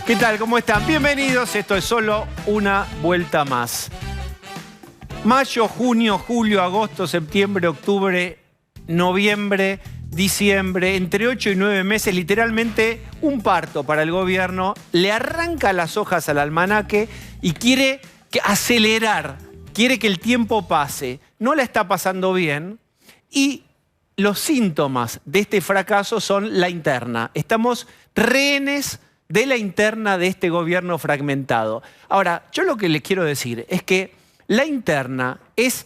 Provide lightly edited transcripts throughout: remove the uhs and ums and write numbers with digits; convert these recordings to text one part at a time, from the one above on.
¿Qué tal? ¿Cómo están? Bienvenidos. Esto es solo una vuelta más. Mayo, junio, julio, agosto, septiembre, octubre, noviembre, diciembre, entre 8 y 9 meses, literalmente un parto para el gobierno. Le arranca las hojas al almanaque y quiere acelerar, quiere que el tiempo pase. No la está pasando bien y los síntomas de este fracaso son la interna. Estamos rehenes de la interna de este gobierno fragmentado. Ahora, yo lo que les quiero decir es que la interna es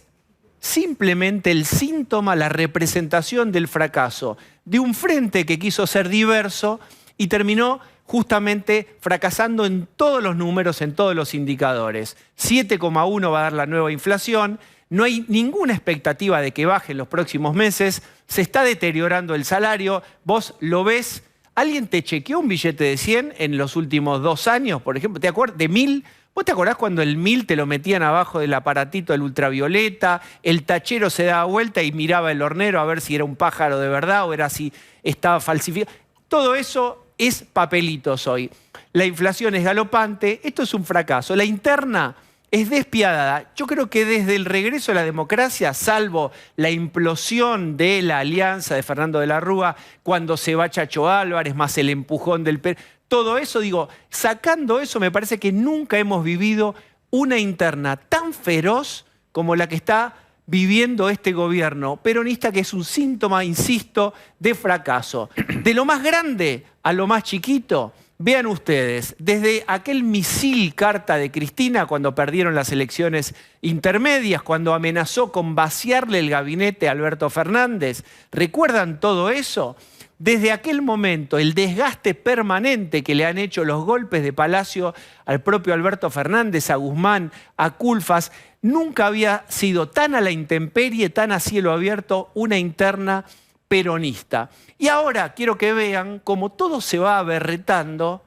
simplemente el síntoma, la representación del fracaso de un frente que quiso ser diverso y terminó justamente fracasando en todos los números, en todos los indicadores. 7,1 va a dar la nueva inflación, no hay ninguna expectativa de que baje en los próximos meses, se está deteriorando el salario, vos lo ves. ¿Alguien te chequeó un billete de 100 en los últimos 2 años, por ejemplo? ¿Te acuerdas de 1000? ¿Vos te acordás cuando el 1000 te lo metían abajo del aparatito del ultravioleta? El tachero se daba vuelta y miraba el hornero a ver si era un pájaro de verdad o era si estaba falsificado. Todo eso es papelitos hoy. La inflación es galopante, esto es un fracaso. La interna es despiadada. Yo creo que desde el regreso a la democracia, salvo la implosión de la alianza de Fernando de la Rúa, cuando se va Chacho Álvarez, más el empujón del todo eso, digo, sacando eso, me parece que nunca hemos vivido una interna tan feroz como la que está viviendo este gobierno peronista, que es un síntoma, insisto, de fracaso. De lo más grande a lo más chiquito. Vean ustedes, desde aquel misil carta de Cristina cuando perdieron las elecciones intermedias, cuando amenazó con vaciarle el gabinete a Alberto Fernández, ¿recuerdan todo eso? Desde aquel momento, el desgaste permanente que le han hecho los golpes de Palacio al propio Alberto Fernández, a Guzmán, a Culfas, nunca había sido tan a la intemperie, tan a cielo abierto, una interna peronista. Y ahora quiero que vean cómo todo se va aberretando,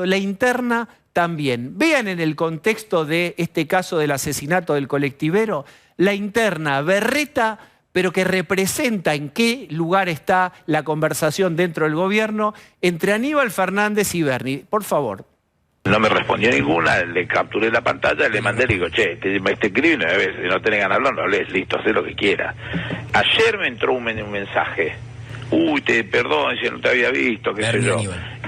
la interna también. Vean en el contexto de este caso del asesinato del colectivero, la interna berreta, pero que representa en qué lugar está la conversación dentro del gobierno entre Aníbal Fernández y Bernie. Por favor. No me respondió ninguna, le capturé la pantalla, le mandé, le digo, che, te escribí 9 veces, si no tenés ganas de hablar, no hables, listo, haz lo que quieras. Ayer me entró un mensaje, perdón, si no te había visto, qué sé yo.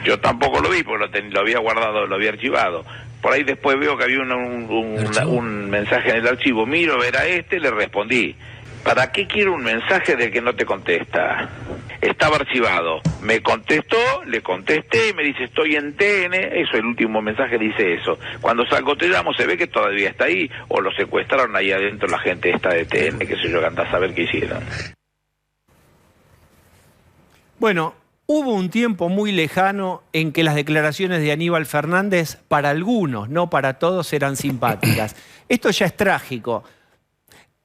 Yo tampoco lo vi, porque lo había guardado, lo había archivado. Por ahí después veo que había un mensaje en el archivo, miro, ver a le respondí. ¿Para qué quiero un mensaje del que no te contesta? Estaba archivado. Me contestó, le contesté y me dice, estoy en TN. Eso, el último mensaje dice eso. Cuando salgo te llamo, se ve que todavía está ahí, o lo secuestraron ahí adentro la gente esta de TN, qué sé yo, que anda a saber qué hicieron. Bueno, hubo un tiempo muy lejano en que las declaraciones de Aníbal Fernández, para algunos, no para todos, eran simpáticas. Esto ya es trágico.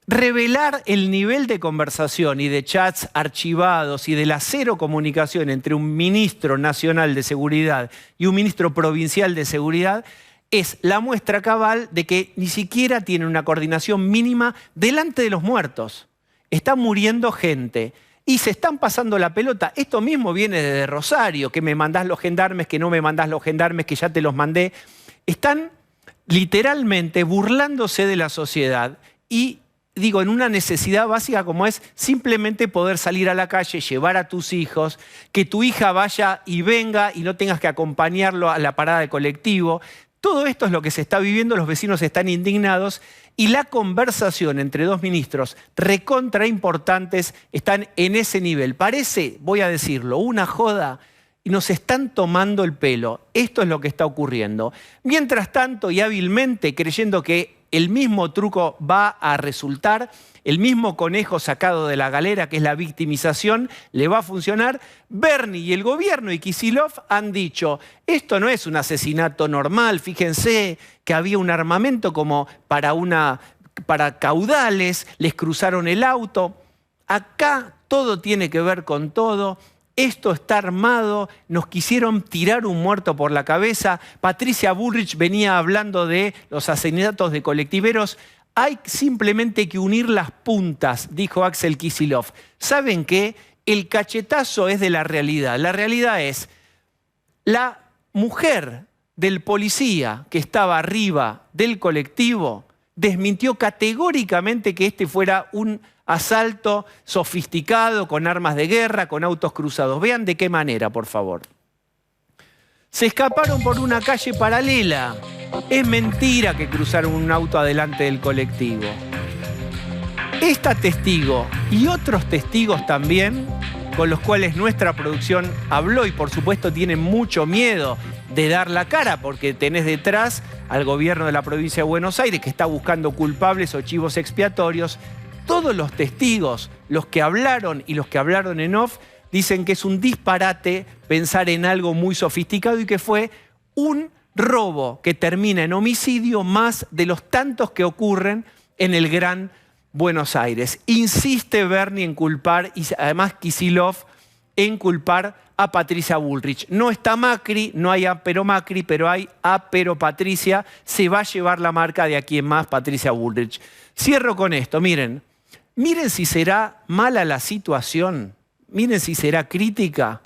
Revelar el nivel de conversación y de chats archivados y de la cero comunicación entre un ministro nacional de seguridad y un ministro provincial de seguridad es la muestra cabal de que ni siquiera tienen una coordinación mínima delante de los muertos. Está muriendo gente y se están pasando la pelota. Esto mismo viene desde Rosario, que me mandás los gendarmes, que no me mandás los gendarmes, que ya te los mandé. Están literalmente burlándose de la sociedad y digo, en una necesidad básica como es simplemente poder salir a la calle, llevar a tus hijos, que tu hija vaya y venga y no tengas que acompañarlo a la parada de colectivo. Todo esto es lo que se está viviendo, los vecinos están indignados y la conversación entre dos ministros recontra importantes están en ese nivel. Parece, voy a decirlo, una joda y nos están tomando el pelo. Esto es lo que está ocurriendo. Mientras tanto y hábilmente creyendo que el mismo truco va a resultar, el mismo conejo sacado de la galera, que es la victimización, le va a funcionar. Bernie y el gobierno y Kicillof han dicho, esto no es un asesinato normal, fíjense que había un armamento como para caudales, les cruzaron el auto. Acá todo tiene que ver con todo. Esto está armado, nos quisieron tirar un muerto por la cabeza. Patricia Bullrich venía hablando de los asesinatos de colectiveros. Hay simplemente que unir las puntas, dijo Axel Kicillof. ¿Saben qué? El cachetazo es de la realidad. La realidad es, La mujer del policía que estaba arriba del colectivo desmintió categóricamente que este fuera un asalto sofisticado, con armas de guerra, con autos cruzados. Vean de qué manera, por favor. Se escaparon por una calle paralela. Es mentira que cruzaron un auto adelante del colectivo. Esta testigo y otros testigos también, con los cuales nuestra producción habló y por supuesto tienen mucho miedo de dar la cara porque tenés detrás al gobierno de la provincia de Buenos Aires que está buscando culpables o chivos expiatorios. Todos los testigos, los que hablaron y los que hablaron en off, dicen que es un disparate pensar en algo muy sofisticado y que fue un robo que termina en homicidio más de los tantos que ocurren en el Gran Buenos Aires. Insiste Bernie en culpar y además Kicillof en culpar a Patricia Bullrich. No está Macri, no hay apero Macri, pero hay apero Patricia. Se va a llevar la marca de aquí en más Patricia Bullrich. Cierro con esto, miren. Miren si será mala la situación, miren si será crítica,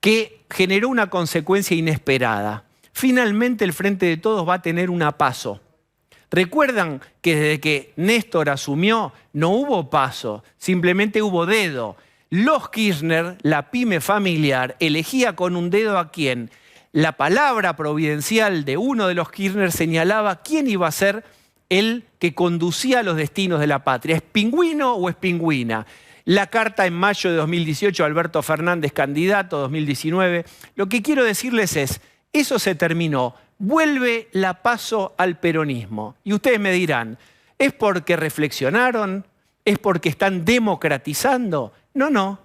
que generó una consecuencia inesperada. Finalmente el Frente de Todos va a tener una PASO. ¿Recuerdan que desde que Néstor asumió no hubo PASO, simplemente hubo dedo? Los Kirchner, la pyme familiar, elegía con un dedo a quién. La palabra providencial de uno de los Kirchner señalaba quién iba a ser el que conducía los destinos de la patria. ¿Es pingüino o es pingüina? La carta en mayo de 2018, Alberto Fernández candidato, 2019. Lo que quiero decirles es, eso se terminó. Vuelve la PASO al peronismo. Y ustedes me dirán, ¿es porque reflexionaron? ¿Es porque están democratizando? No, no.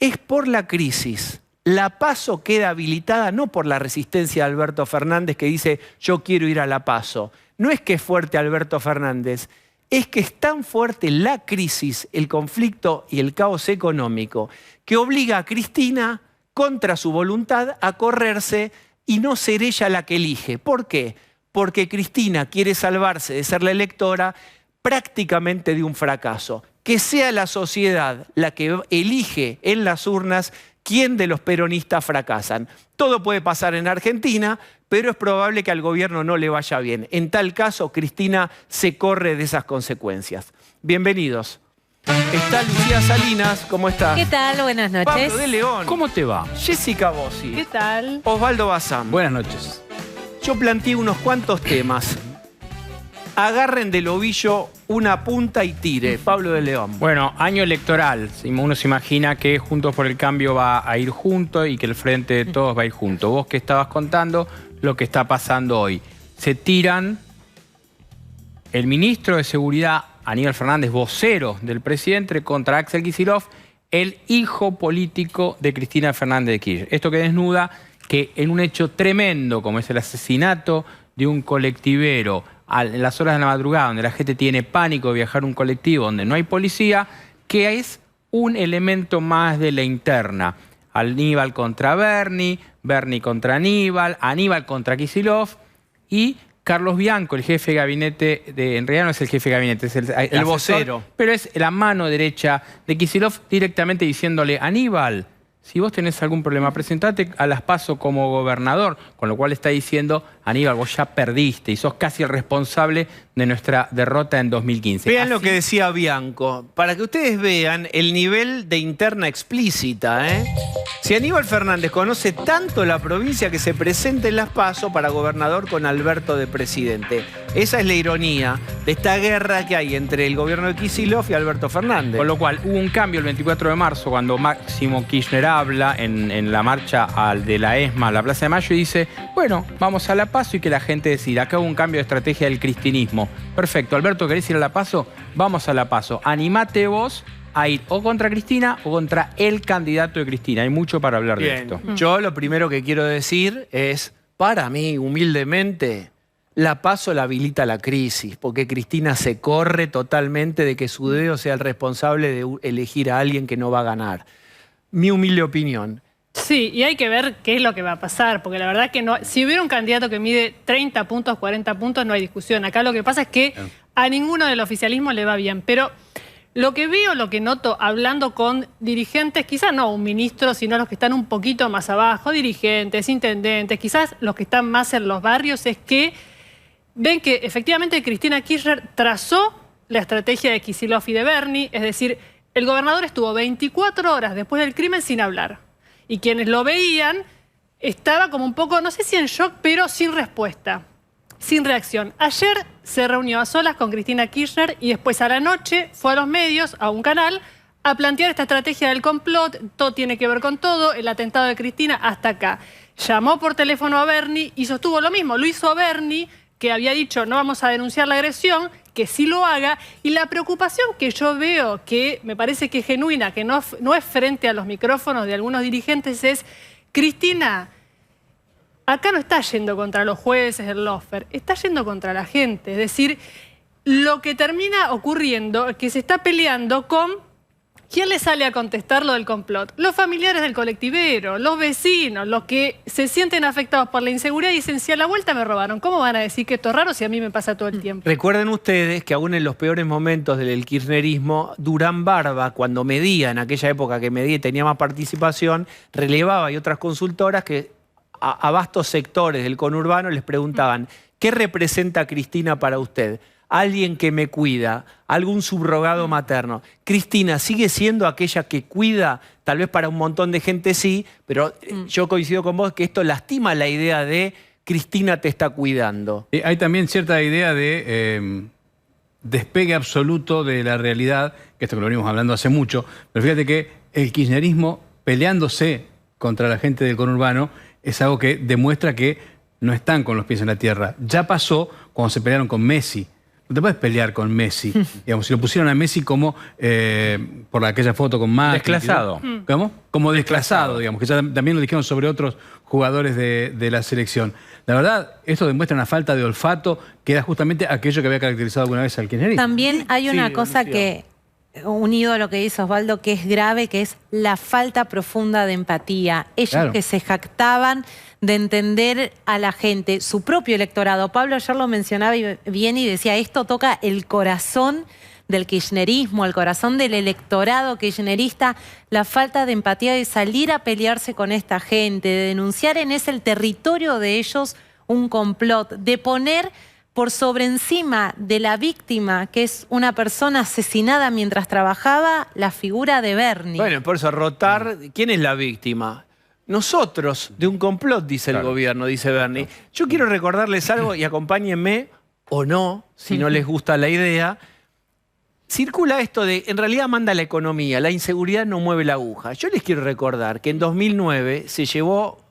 Es por la crisis. La PASO queda habilitada no por la resistencia de Alberto Fernández que dice yo quiero ir a la PASO. No es que es fuerte Alberto Fernández, es que es tan fuerte la crisis, el conflicto y el caos económico que obliga a Cristina, contra su voluntad, a correrse y no ser ella la que elige. ¿Por qué? Porque Cristina quiere salvarse de ser la electora prácticamente de un fracaso. Que sea la sociedad la que elige en las urnas quién de los peronistas fracasan. Todo puede pasar en Argentina, pero es probable que al gobierno no le vaya bien. En tal caso, Cristina se corre de esas consecuencias. Bienvenidos. Está Lucía Salinas, ¿cómo estás? ¿Qué tal? Buenas noches. Pablo de León. ¿Cómo te va? Jessica Bossi. ¿Qué tal? Osvaldo Bazán. Buenas noches. Yo planteé unos cuantos temas. Agarren del ovillo una punta y tire. Pablo de León. Bueno, año electoral. Uno se imagina que Juntos por el Cambio va a ir junto y que el Frente de Todos va a ir junto. Vos que estabas contando lo que está pasando hoy. Se tiran el ministro de Seguridad, Aníbal Fernández, vocero del presidente, contra Axel Kicillof, el hijo político de Cristina Fernández de Kirchner. Esto que desnuda que en un hecho tremendo como es el asesinato de un colectivero en las horas de la madrugada, donde la gente tiene pánico de viajar en un colectivo, donde no hay policía, que es un elemento más de la interna. Aníbal contra Bernie, Bernie contra Aníbal, Aníbal contra Kicillof y Carlos Bianco, el jefe de gabinete, en realidad no es el jefe de gabinete, es el vocero. Pero es la mano derecha de Kicillof directamente diciéndole, Aníbal, si vos tenés algún problema, presentate a las PASO como gobernador, con lo cual está diciendo, Aníbal, vos ya perdiste y sos casi el responsable de nuestra derrota en 2015. Vean lo que decía Bianco, para que ustedes vean el nivel de interna explícita, ¿eh? Si Aníbal Fernández conoce tanto la provincia que se presenta en las PASO para gobernador con Alberto de presidente. Esa es la ironía de esta guerra que hay entre el gobierno de Kicillof y Alberto Fernández. Con lo cual hubo un cambio el 24 de marzo cuando Máximo Kirchner habla en la marcha de la ESMA a la Plaza de Mayo y dice, bueno, vamos a la PASO y que la gente decida. Acá hubo un cambio de estrategia del cristinismo. Perfecto, Alberto, ¿querés ir a la PASO? Vamos a la PASO. Animate vos a ir o contra Cristina o contra el candidato de Cristina. Hay mucho para hablar de esto. Yo lo primero que quiero decir es, para mí, humildemente, la PASO la habilita la crisis, porque Cristina se corre totalmente de que su dedo sea el responsable de elegir a alguien que no va a ganar. Mi humilde opinión. Sí, y hay que ver qué es lo que va a pasar, porque la verdad es que no, si hubiera un candidato que mide 30 puntos, 40 puntos, no hay discusión. Acá lo que pasa es que a ninguno del oficialismo le va bien, pero Lo que veo, lo que noto hablando con dirigentes, quizás no un ministro, sino los que están un poquito más abajo, dirigentes, intendentes, quizás los que están más en los barrios, es que ven que efectivamente Cristina Kirchner trazó la estrategia de Kicillof y de Bernie, es decir, el gobernador estuvo 24 horas después del crimen sin hablar. Y quienes lo veían estaba como un poco, no sé si en shock, pero sin respuesta, sin reacción. Ayer se reunió a solas con Cristina Kirchner y después a la noche fue a los medios, a un canal, a plantear esta estrategia del complot. Todo tiene que ver con todo, el atentado de Cristina hasta acá. Llamó por teléfono a Bernie y sostuvo lo mismo. Lo hizo Bernie, que había dicho no vamos a denunciar la agresión, que sí lo haga. Y la preocupación que yo veo, que me parece que es genuina, que no es frente a los micrófonos de algunos dirigentes, es: Cristina, acá no está yendo contra los jueces del lawfare, está yendo contra la gente. Es decir, lo que termina ocurriendo es que se está peleando con ¿quién le sale a contestar lo del complot? Los familiares del colectivero, los vecinos, los que se sienten afectados por la inseguridad y dicen, si a la vuelta me robaron, ¿cómo van a decir que esto es raro si a mí me pasa todo el tiempo? Recuerden ustedes que aún en los peores momentos del kirchnerismo, Durán Barba, cuando medía, en aquella época que medía y tenía más participación, relevaba y otras consultoras que a vastos sectores del conurbano les preguntaban, ¿qué representa Cristina para usted? Alguien que me cuida, algún subrogado materno. Cristina sigue siendo aquella que cuida, tal vez para un montón de gente sí, pero yo coincido con vos que esto lastima la idea de Cristina te está cuidando. Hay también cierta idea de despegue absoluto de la realidad, que esto que lo venimos hablando hace mucho, pero fíjate que el kirchnerismo peleándose contra la gente del conurbano es algo que demuestra que no están con los pies en la tierra. Ya pasó cuando se pelearon con Messi. No te puedes pelear con Messi. Digamos, si lo pusieron a Messi como, por aquella foto con Macri. Desclasado. ¿Cómo? Como desclasado, digamos, que ya también lo dijeron sobre otros jugadores de la selección. La verdad, esto demuestra una falta de olfato que era justamente aquello que había caracterizado alguna vez al kirchnerismo. También hay una cosa que, unido a lo que dice Osvaldo, que es grave, que es la falta profunda de empatía. Ellos que se jactaban de entender a la gente, su propio electorado. Pablo ayer lo mencionaba bien y decía, esto toca el corazón del kirchnerismo, el corazón del electorado kirchnerista, la falta de empatía de salir a pelearse con esta gente, de denunciar en ese el territorio de ellos un complot, de poner por sobre encima de la víctima, que es una persona asesinada mientras trabajaba, la figura de Bernie. Bueno, por eso rotar, ¿quién es la víctima? Nosotros, de un complot, dice el gobierno, dice Bernie. Yo quiero recordarles algo y acompáñenme, o no, si no les gusta la idea. Circula esto de, en realidad manda la economía, la inseguridad no mueve la aguja. Yo les quiero recordar que en 2009 se llevó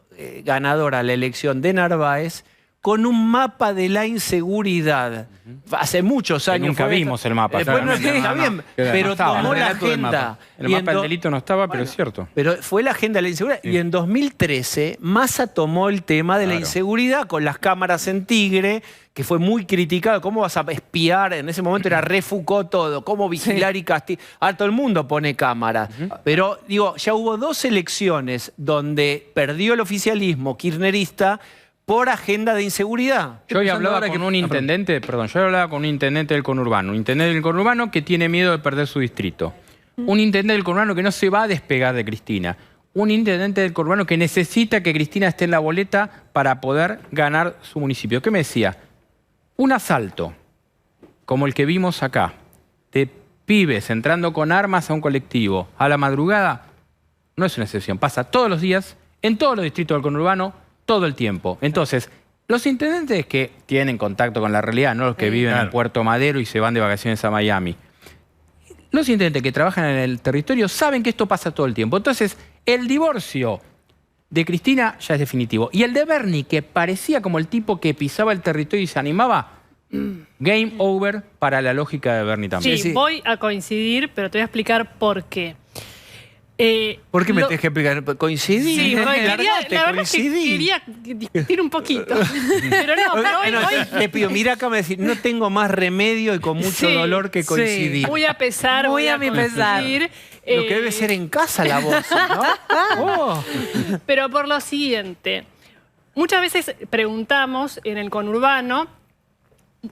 ganadora la elección de Narváez con un mapa de la inseguridad. Hace muchos años. Nunca vimos el mapa. Después no está bien, pero tomó la agenda. El mapa del delito no estaba, pero es cierto. Pero fue la agenda de la inseguridad. Y en 2013, Massa tomó el tema de la inseguridad con las cámaras en Tigre, que fue muy criticado. ¿Cómo vas a espiar? En ese momento era re Foucault todo. ¿Cómo vigilar y castigar? Ahora todo el mundo pone cámaras. Pero, digo, ya hubo 2 elecciones donde perdió el oficialismo kirchnerista por agenda de inseguridad. Yo hoy hablaba con un intendente, yo hablaba con un intendente del conurbano, un intendente del conurbano que tiene miedo de perder su distrito. Un intendente del conurbano que no se va a despegar de Cristina. Un intendente del conurbano que necesita que Cristina esté en la boleta para poder ganar su municipio. ¿Qué me decía? Un asalto, como el que vimos acá, de pibes entrando con armas a un colectivo a la madrugada, no es una excepción. Pasa todos los días, en todos los distritos del conurbano, todo el tiempo. Entonces, los intendentes que tienen contacto con la realidad, no los que viven en Puerto Madero y se van de vacaciones a Miami, los intendentes que trabajan en el territorio saben que esto pasa todo el tiempo. Entonces, el divorcio de Cristina ya es definitivo. Y el de Bernie, que parecía como el tipo que pisaba el territorio y se animaba, game over para la lógica de Bernie también. Sí, voy a coincidir, pero te voy a explicar por qué. ¿Por qué me tenés que explicar? ¿Coincidí? Sí, porque la verdad es que quería discutir un poquito. Pero no, hoy le pido, mira acá, me decís, no tengo más remedio y con mucho dolor que coincidir. Muy a pesar, muy a mi pesar. Lo que debe ser en casa la voz, ¿no? Pero por lo siguiente, muchas veces preguntamos en el conurbano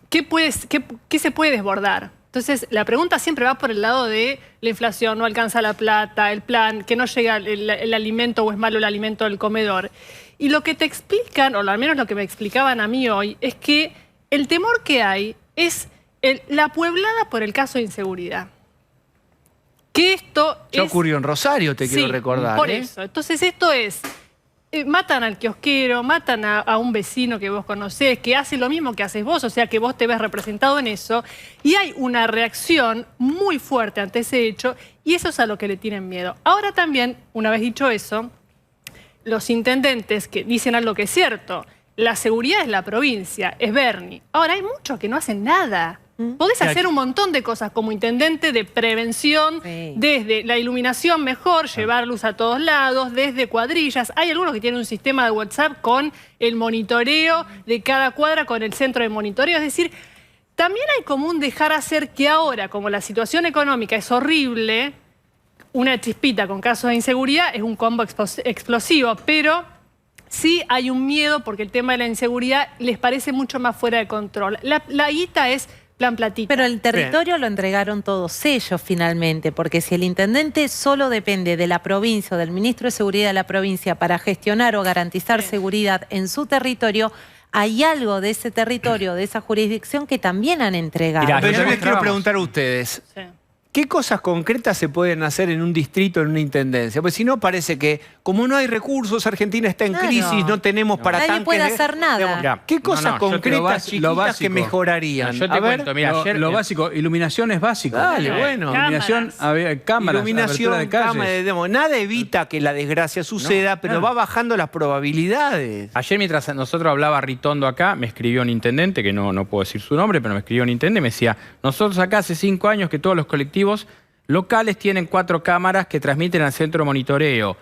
¿qué se puede desbordar? Entonces, la pregunta siempre va por el lado de la inflación, no alcanza la plata, el plan, que no llega el alimento o es malo el alimento del comedor. Y lo que te explican, o al menos lo que me explicaban a mí hoy, es que el temor que hay es la pueblada por el caso de inseguridad. Que esto ya ocurrió en Rosario, quiero recordar. Por eso. Entonces, esto es... matan al kiosquero, matan a un vecino que vos conocés, que hace lo mismo que haces vos, o sea que vos te ves representado en eso, y hay una reacción muy fuerte ante ese hecho, y eso es a lo que le tienen miedo. Ahora también, una vez dicho eso, los intendentes que dicen algo que es cierto, la seguridad es la provincia, es Bernie. Ahora, hay muchos que no hacen nada. Podés hacer un montón de cosas como intendente de prevención, desde la iluminación mejor, llevar luz a todos lados, desde cuadrillas. Hay algunos que tienen un sistema de WhatsApp con el monitoreo de cada cuadra, con el centro de monitoreo. Es decir, también hay como un dejar hacer que ahora, como la situación económica es horrible, una chispita con casos de inseguridad es un combo explosivo, pero sí hay un miedo porque el tema de la inseguridad les parece mucho más fuera de control. La guita es... plan platita. Pero el territorio lo entregaron todos ellos finalmente, porque si el intendente solo depende de la provincia o del ministro de Seguridad de la provincia para gestionar o garantizar seguridad en su territorio, hay algo de ese territorio, de esa jurisdicción que también han entregado. Mirá, pero yo les quiero preguntar a ustedes. Sí. ¿Qué cosas concretas se pueden hacer en un distrito, en una intendencia? Porque si no, parece que como no hay recursos, Argentina está en crisis, no tenemos para tanques. Nadie puede hacer nada. Digamos, Mirá, ¿qué cosas concretas, chiquitas que mejorarían? Yo te cuento, mira, ayer... Lo básico, iluminación es básico. Dale, bueno. Iluminación, cámaras, Iluminación, abertura de calles. cámaras, nada evita que la desgracia suceda, pero va bajando las probabilidades. Ayer, mientras nosotros hablaba Ritondo acá, me escribió un intendente, que no puedo decir su nombre, pero me escribió un intendente y me decía, nosotros acá hace 5 años que todos los colectivos locales tienen 4 cámaras que transmiten al centro de monitoreo,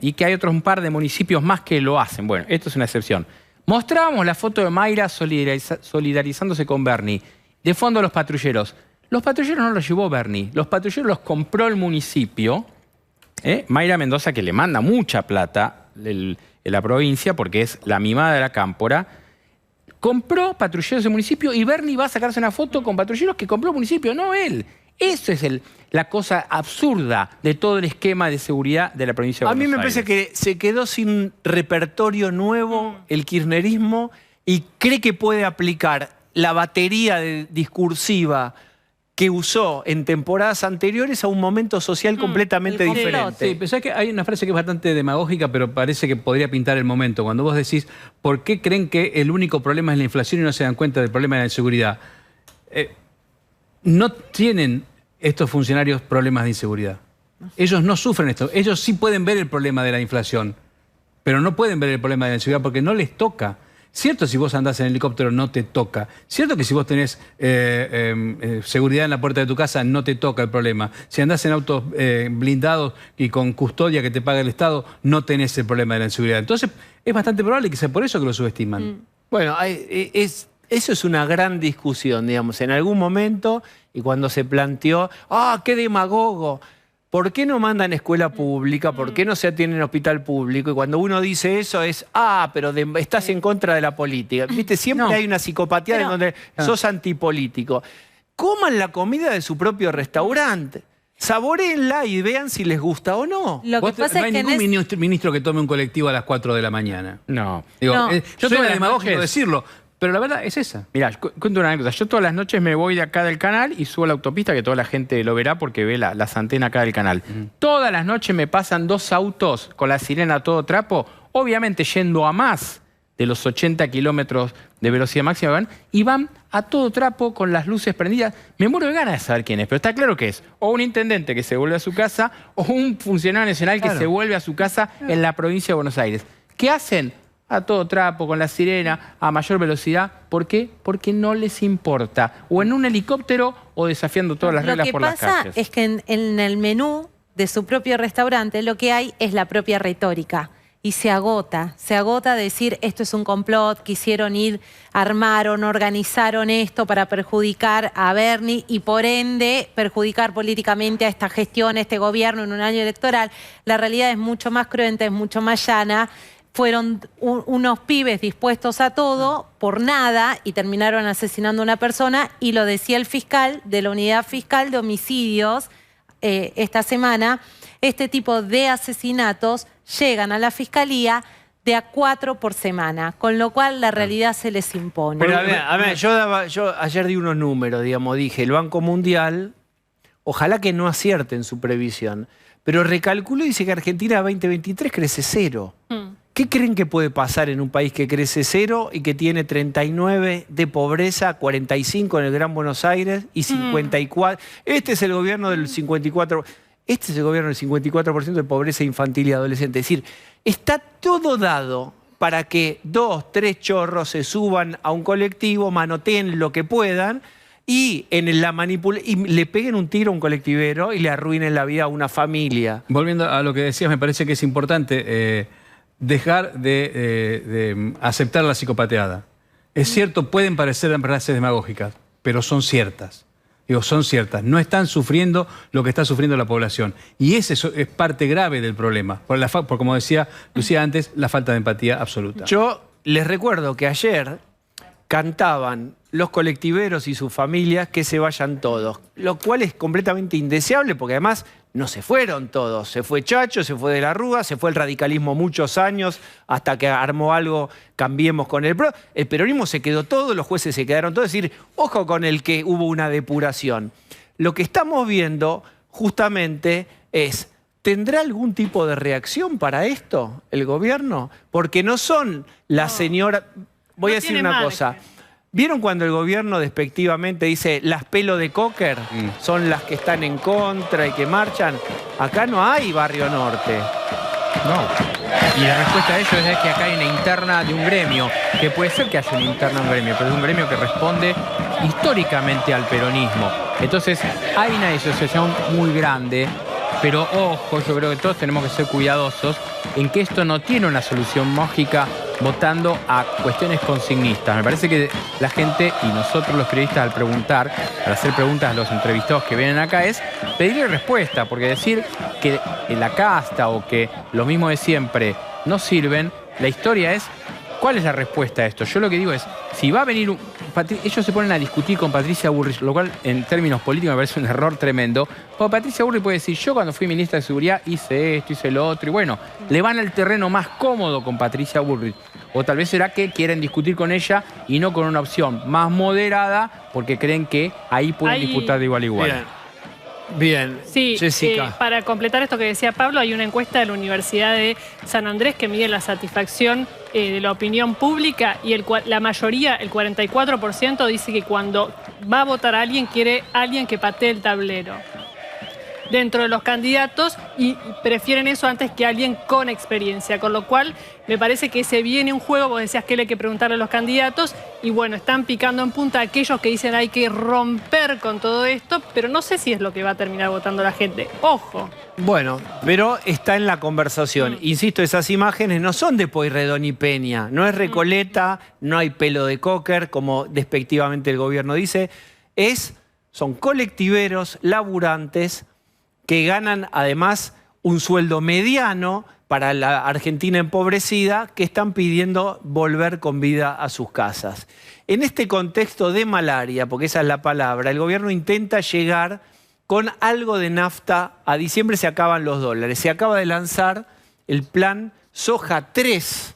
y que hay un par de municipios más que lo hacen. Bueno, esto es una excepción. Mostrábamos la foto de Mayra solidarizándose con Bernie. De fondo los patrulleros. Los patrulleros no los llevó Bernie, los patrulleros los compró el municipio. Mayra Mendoza, que le manda mucha plata en la provincia, porque es la mimada de la cámpora, compró patrulleros del municipio y Bernie va a sacarse una foto con patrulleros que compró el municipio, no él. Eso es la cosa absurda de todo el esquema de seguridad de la provincia de Buenos Aires. A mí me parece que se quedó sin repertorio nuevo el kirchnerismo y cree que puede aplicar la batería discursiva que usó en temporadas anteriores a un momento social completamente diferente. Sí, pero que hay una frase que es bastante demagógica, pero parece que podría pintar el momento. Cuando vos decís, ¿por qué creen que el único problema es la inflación y no se dan cuenta del problema de la inseguridad? No tienen estos funcionarios problemas de inseguridad. Ellos no sufren esto. Ellos sí pueden ver el problema de la inflación, pero no pueden ver el problema de la inseguridad porque no les toca. Cierto, si vos andás en helicóptero no te toca. Cierto que si vos tenés seguridad en la puerta de tu casa no te toca el problema. Si andás en autos blindados y con custodia que te paga el Estado, no tenés el problema de la inseguridad. Entonces, es bastante probable que sea por eso que lo subestiman. Bueno, eso es una gran discusión, digamos. En algún momento, y cuando se planteó, qué demagogo, ¿por qué no mandan escuela pública? ¿Por qué no se atienden en hospital público? Y cuando uno dice eso es, pero estás en contra de la política. ¿Viste? Siempre hay una psicopatía en donde sos antipolítico. Coman la comida de su propio restaurante. Saboréenla y vean si les gusta o no. Lo que pasa no hay ningún ministro que tome un colectivo a las 4 de la mañana. No. Digo, No. Yo soy demagógico decirlo, pero la verdad es esa. Mirá, cuento una anécdota. Yo todas las noches me voy de acá del canal y subo a la autopista, que toda la gente lo verá porque ve las antenas acá del canal. Todas las noches me pasan 2 autos con la sirena a todo trapo, obviamente yendo a más de los 80 kilómetros de velocidad máxima y van a todo trapo con las luces prendidas. Me muero de ganas de saber quién es, pero está claro que es o un intendente que se vuelve a su casa o un funcionario nacional que se vuelve a su casa en la provincia de Buenos Aires. ¿Qué hacen? A todo trapo, con la sirena, a mayor velocidad. ¿Por qué? Porque no les importa. O en un helicóptero o desafiando todas las reglas por las calles. Lo que pasa es que en el menú de su propio restaurante lo que hay es la propia retórica. Y se agota decir esto es un complot, quisieron armaron, organizaron esto para perjudicar a Bernie y por ende perjudicar políticamente a esta gestión, a este gobierno en un año electoral. La realidad es mucho más cruenta, es mucho más llana. fueron unos pibes dispuestos a todo por nada y terminaron asesinando a una persona, y lo decía el fiscal de la unidad fiscal de homicidios esta semana. Este tipo de asesinatos llegan a la fiscalía de a 4 por semana, con lo cual la realidad se les impone. Pero a ver, yo ayer di unos números, digamos, dije, el Banco Mundial, ojalá que no acierte en su previsión, pero recalculó y dice que Argentina 2023 crece 0. ¿Qué creen que puede pasar en un país que crece 0 y que tiene 39 de pobreza, 45 en el Gran Buenos Aires y 54? Este es el gobierno del 54%. Este es el gobierno del 54% de pobreza infantil y adolescente. Es decir, está todo dado para que 2, 3 chorros se suban a un colectivo, manoteen lo que puedan y y le peguen un tiro a un colectivero y le arruinen la vida a una familia. Volviendo a lo que decías, me parece que es importante dejar de aceptar la psicopateada. Es cierto, pueden parecer frases demagógicas, pero son ciertas. Digo, son ciertas. No están sufriendo lo que está sufriendo la población. Y ese es parte grave del problema. Por como decía Lucía antes, la falta de empatía absoluta. Yo les recuerdo que ayer cantaban los colectiveros y sus familias que se vayan todos, lo cual es completamente indeseable porque además no se fueron todos. Se fue Chacho, se fue De la Rúa, se fue el radicalismo muchos años hasta que armó algo, Cambiemos con el PRO. El peronismo se quedó todo, los jueces se quedaron todos. Es decir, ojo con el que hubo una depuración. Lo que estamos viendo justamente es, ¿tendrá algún tipo de reacción para esto el gobierno? Porque no son las señoras... Voy a decir una cosa. ¿Vieron cuando el gobierno despectivamente dice las pelo de cocker son las que están en contra y que marchan? Acá no hay Barrio Norte. No. Y la respuesta a ello es que acá hay una interna de un gremio, que puede ser que haya una interna de un gremio, pero es un gremio que responde históricamente al peronismo. Entonces hay una disociación muy grande, pero ojo, yo creo que todos tenemos que ser cuidadosos en que esto no tiene una solución mágica votando a cuestiones consignistas. Me parece que la gente y nosotros los periodistas al preguntar, al hacer preguntas a los entrevistados que vienen acá, es pedirle respuesta, porque decir que la casta o que lo mismo de siempre no sirven, la historia es ¿cuál es la respuesta a esto? Yo lo que digo es, si va a venir ellos se ponen a discutir con Patricia Bullrich, lo cual en términos políticos me parece un error tremendo, porque Patricia Bullrich puede decir, yo cuando fui ministra de Seguridad hice esto, hice lo otro, y bueno, le van al terreno más cómodo con Patricia Bullrich. O tal vez será que quieren discutir con ella y no con una opción más moderada, porque creen que ahí pueden disputar de igual a igual. Bien, sí, Jessica. Para completar esto que decía Pablo, hay una encuesta de la Universidad de San Andrés que mide la satisfacción de la opinión pública y la mayoría, el 44%, dice que cuando va a votar a alguien quiere alguien que patee el tablero dentro de los candidatos y prefieren eso antes que alguien con experiencia, con lo cual me parece que se viene un juego, vos decías que hay que preguntarle a los candidatos y bueno, están picando en punta aquellos que dicen hay que romper con todo esto, pero no sé si es lo que va a terminar votando la gente. Ojo. Bueno, pero está en la conversación. Insisto, esas imágenes no son de Pueyrredón y Peña, no es Recoleta, no hay pelo de cocker, como despectivamente el gobierno dice, son colectiveros, laburantes, que ganan además un sueldo mediano para la Argentina empobrecida, que están pidiendo volver con vida a sus casas. En este contexto de malaria, porque esa es la palabra, el gobierno intenta llegar con algo de nafta. A diciembre se acaban los dólares. Se acaba de lanzar el plan Soja 3.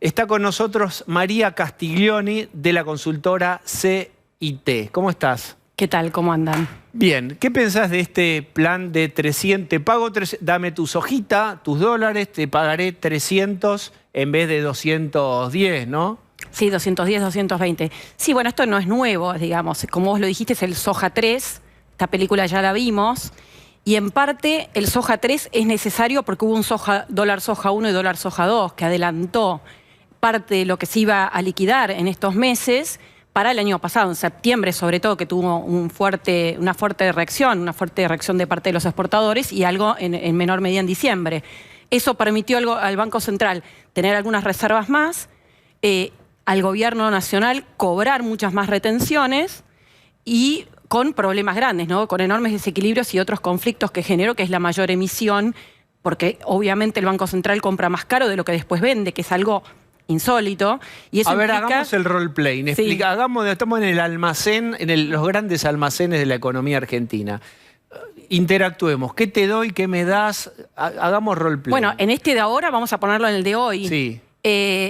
Está con nosotros María Castiglioni de la consultora CIT. ¿Cómo estás? ¿Qué tal? ¿Cómo andan? Bien, ¿qué pensás de este plan de 300? Te pago, dame tu sojita, tus dólares, te pagaré 300 en vez de 210, ¿no? Sí, 210, 220. Sí, bueno, esto no es nuevo, digamos. Como vos lo dijiste, es el Soja 3. Esta película ya la vimos. Y en parte el Soja 3 es necesario porque hubo un dólar soja 1 y dólar soja 2 que adelantó parte de lo que se iba a liquidar en estos meses para el año pasado, en septiembre sobre todo, que tuvo una fuerte reacción de parte de los exportadores y algo en menor medida en diciembre. Eso permitió al Banco Central tener algunas reservas más, al gobierno nacional cobrar muchas más retenciones y con problemas grandes, ¿no? Con enormes desequilibrios y otros conflictos que generó, que es la mayor emisión porque obviamente el Banco Central compra más caro de lo que después vende, que es algo insólito. Y eso hagamos el roleplay. Sí. Estamos en el almacén, los grandes almacenes de la economía argentina. Interactuemos. ¿Qué te doy? ¿Qué me das? Hagamos roleplay. Bueno, en este de ahora vamos a ponerlo en el de hoy. Sí.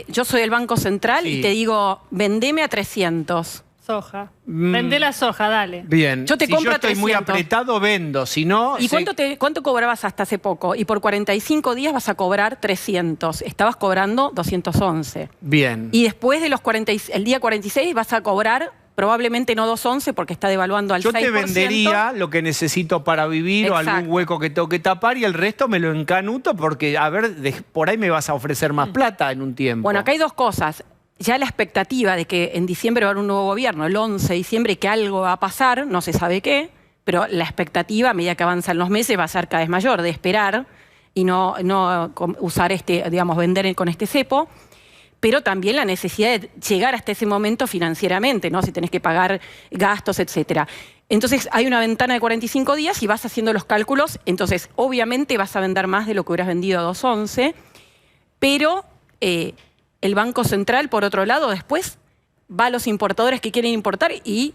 Yo soy el Banco Central y te digo, vendeme a 300. Soja. Vendé la soja, dale. Bien. Yo te si compro yo estoy 300. muy apretado, vendo. Si no... ¿Y cuánto cobrabas hasta hace poco? Y por 45 días vas a cobrar 300. Estabas cobrando 211. Bien. Y después de el día 46 vas a cobrar probablemente no 211 porque está devaluando al 6%. Yo te vendería lo que necesito para vivir. Exacto. O algún hueco que tengo que tapar y el resto me lo encanuto porque, a ver, por ahí me vas a ofrecer más plata en un tiempo. Bueno, acá hay dos cosas. Ya la expectativa de que en diciembre va a haber un nuevo gobierno, el 11 de diciembre, que algo va a pasar, no se sabe qué, pero la expectativa a medida que avanzan los meses va a ser cada vez mayor, de esperar y no usar vender con este cepo, pero también la necesidad de llegar hasta ese momento financieramente, ¿no? Si tenés que pagar gastos, etcétera. Entonces hay una ventana de 45 días y vas haciendo los cálculos, entonces obviamente vas a vender más de lo que hubieras vendido a 211, pero el Banco Central, por otro lado, después va a los importadores que quieren importar y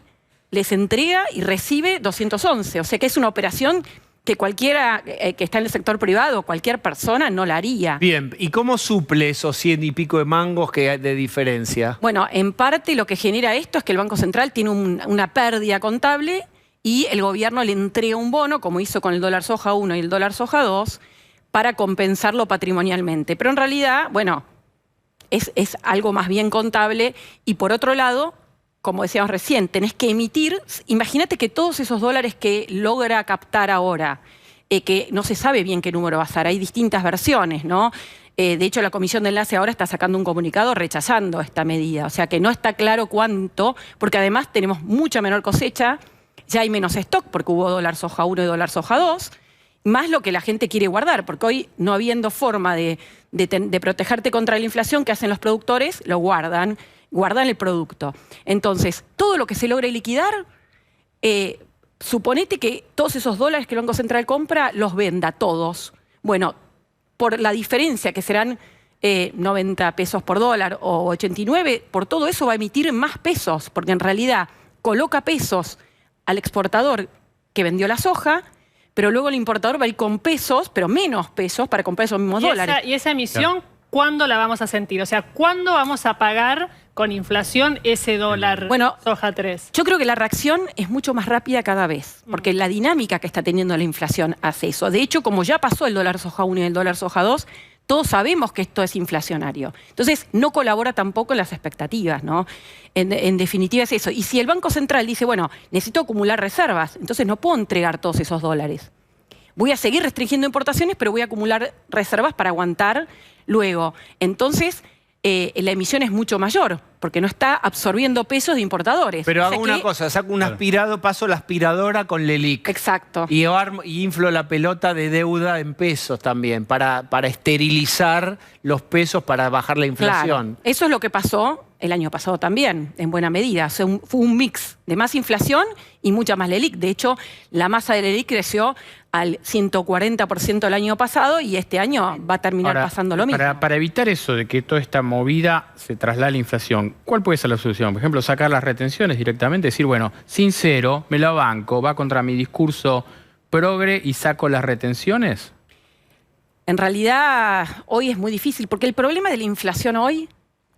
les entrega y recibe 211. O sea que es una operación que cualquiera que está en el sector privado, cualquier persona, no la haría. Bien, ¿y cómo suple esos 100 y pico de mangos que hay de diferencia? Bueno, en parte lo que genera esto es que el Banco Central tiene una pérdida contable y el gobierno le entrega un bono, como hizo con el dólar soja 1 y el dólar soja 2, para compensarlo patrimonialmente. Pero en realidad, bueno, es algo más bien contable. Y por otro lado, como decíamos recién, tenés que emitir. Imagínate que todos esos dólares que logra captar ahora, que no se sabe bien qué número va a ser, hay distintas versiones, ¿no? De hecho, la Comisión de Enlace ahora está sacando un comunicado rechazando esta medida. O sea que no está claro cuánto, porque además tenemos mucha menor cosecha, ya hay menos stock porque hubo dólar soja 1 y dólar soja 2, más lo que la gente quiere guardar, porque hoy, no habiendo forma de protegerte contra la inflación, ¿qué hacen los productores? Lo guardan el producto. Entonces, todo lo que se logre liquidar, suponete que todos esos dólares que el Banco Central compra, los venda todos. Bueno, por la diferencia que serán 90 pesos por dólar o 89, por todo eso va a emitir más pesos, porque en realidad coloca pesos al exportador que vendió la soja, pero luego el importador va a ir con pesos, pero menos pesos, para comprar esos mismos dólares. ¿Y esa emisión cuándo la vamos a sentir? O sea, ¿cuándo vamos a pagar con inflación ese dólar soja 3? Yo creo que la reacción es mucho más rápida cada vez, porque la dinámica que está teniendo la inflación hace eso. De hecho, como ya pasó el dólar soja 1 y el dólar soja 2, todos sabemos que esto es inflacionario. Entonces, no colabora tampoco en las expectativas, ¿no? En definitiva es eso. Y si el Banco Central dice, bueno, necesito acumular reservas, entonces no puedo entregar todos esos dólares. Voy a seguir restringiendo importaciones, pero voy a acumular reservas para aguantar luego. Entonces, la emisión es mucho mayor, porque no está absorbiendo pesos de importadores. Pero hago una cosa, saco un aspirado, paso la aspiradora con LELIQ. Exacto. Y inflo la pelota de deuda en pesos también, para esterilizar los pesos, para bajar la inflación. Claro. Eso es lo que pasó el año pasado también, en buena medida. O sea, fue un mix de más inflación y mucha más LELIQ. De hecho, la masa de LELIQ creció al 140% el año pasado y este año va a terminar pasando lo mismo. Para evitar eso, de que toda esta movida se traslade a la inflación, ¿cuál puede ser la solución? Por ejemplo, sacar las retenciones directamente, decir, bueno, sincero, me la banco, va contra mi discurso progre y saco las retenciones. En realidad, hoy es muy difícil, porque el problema de la inflación hoy,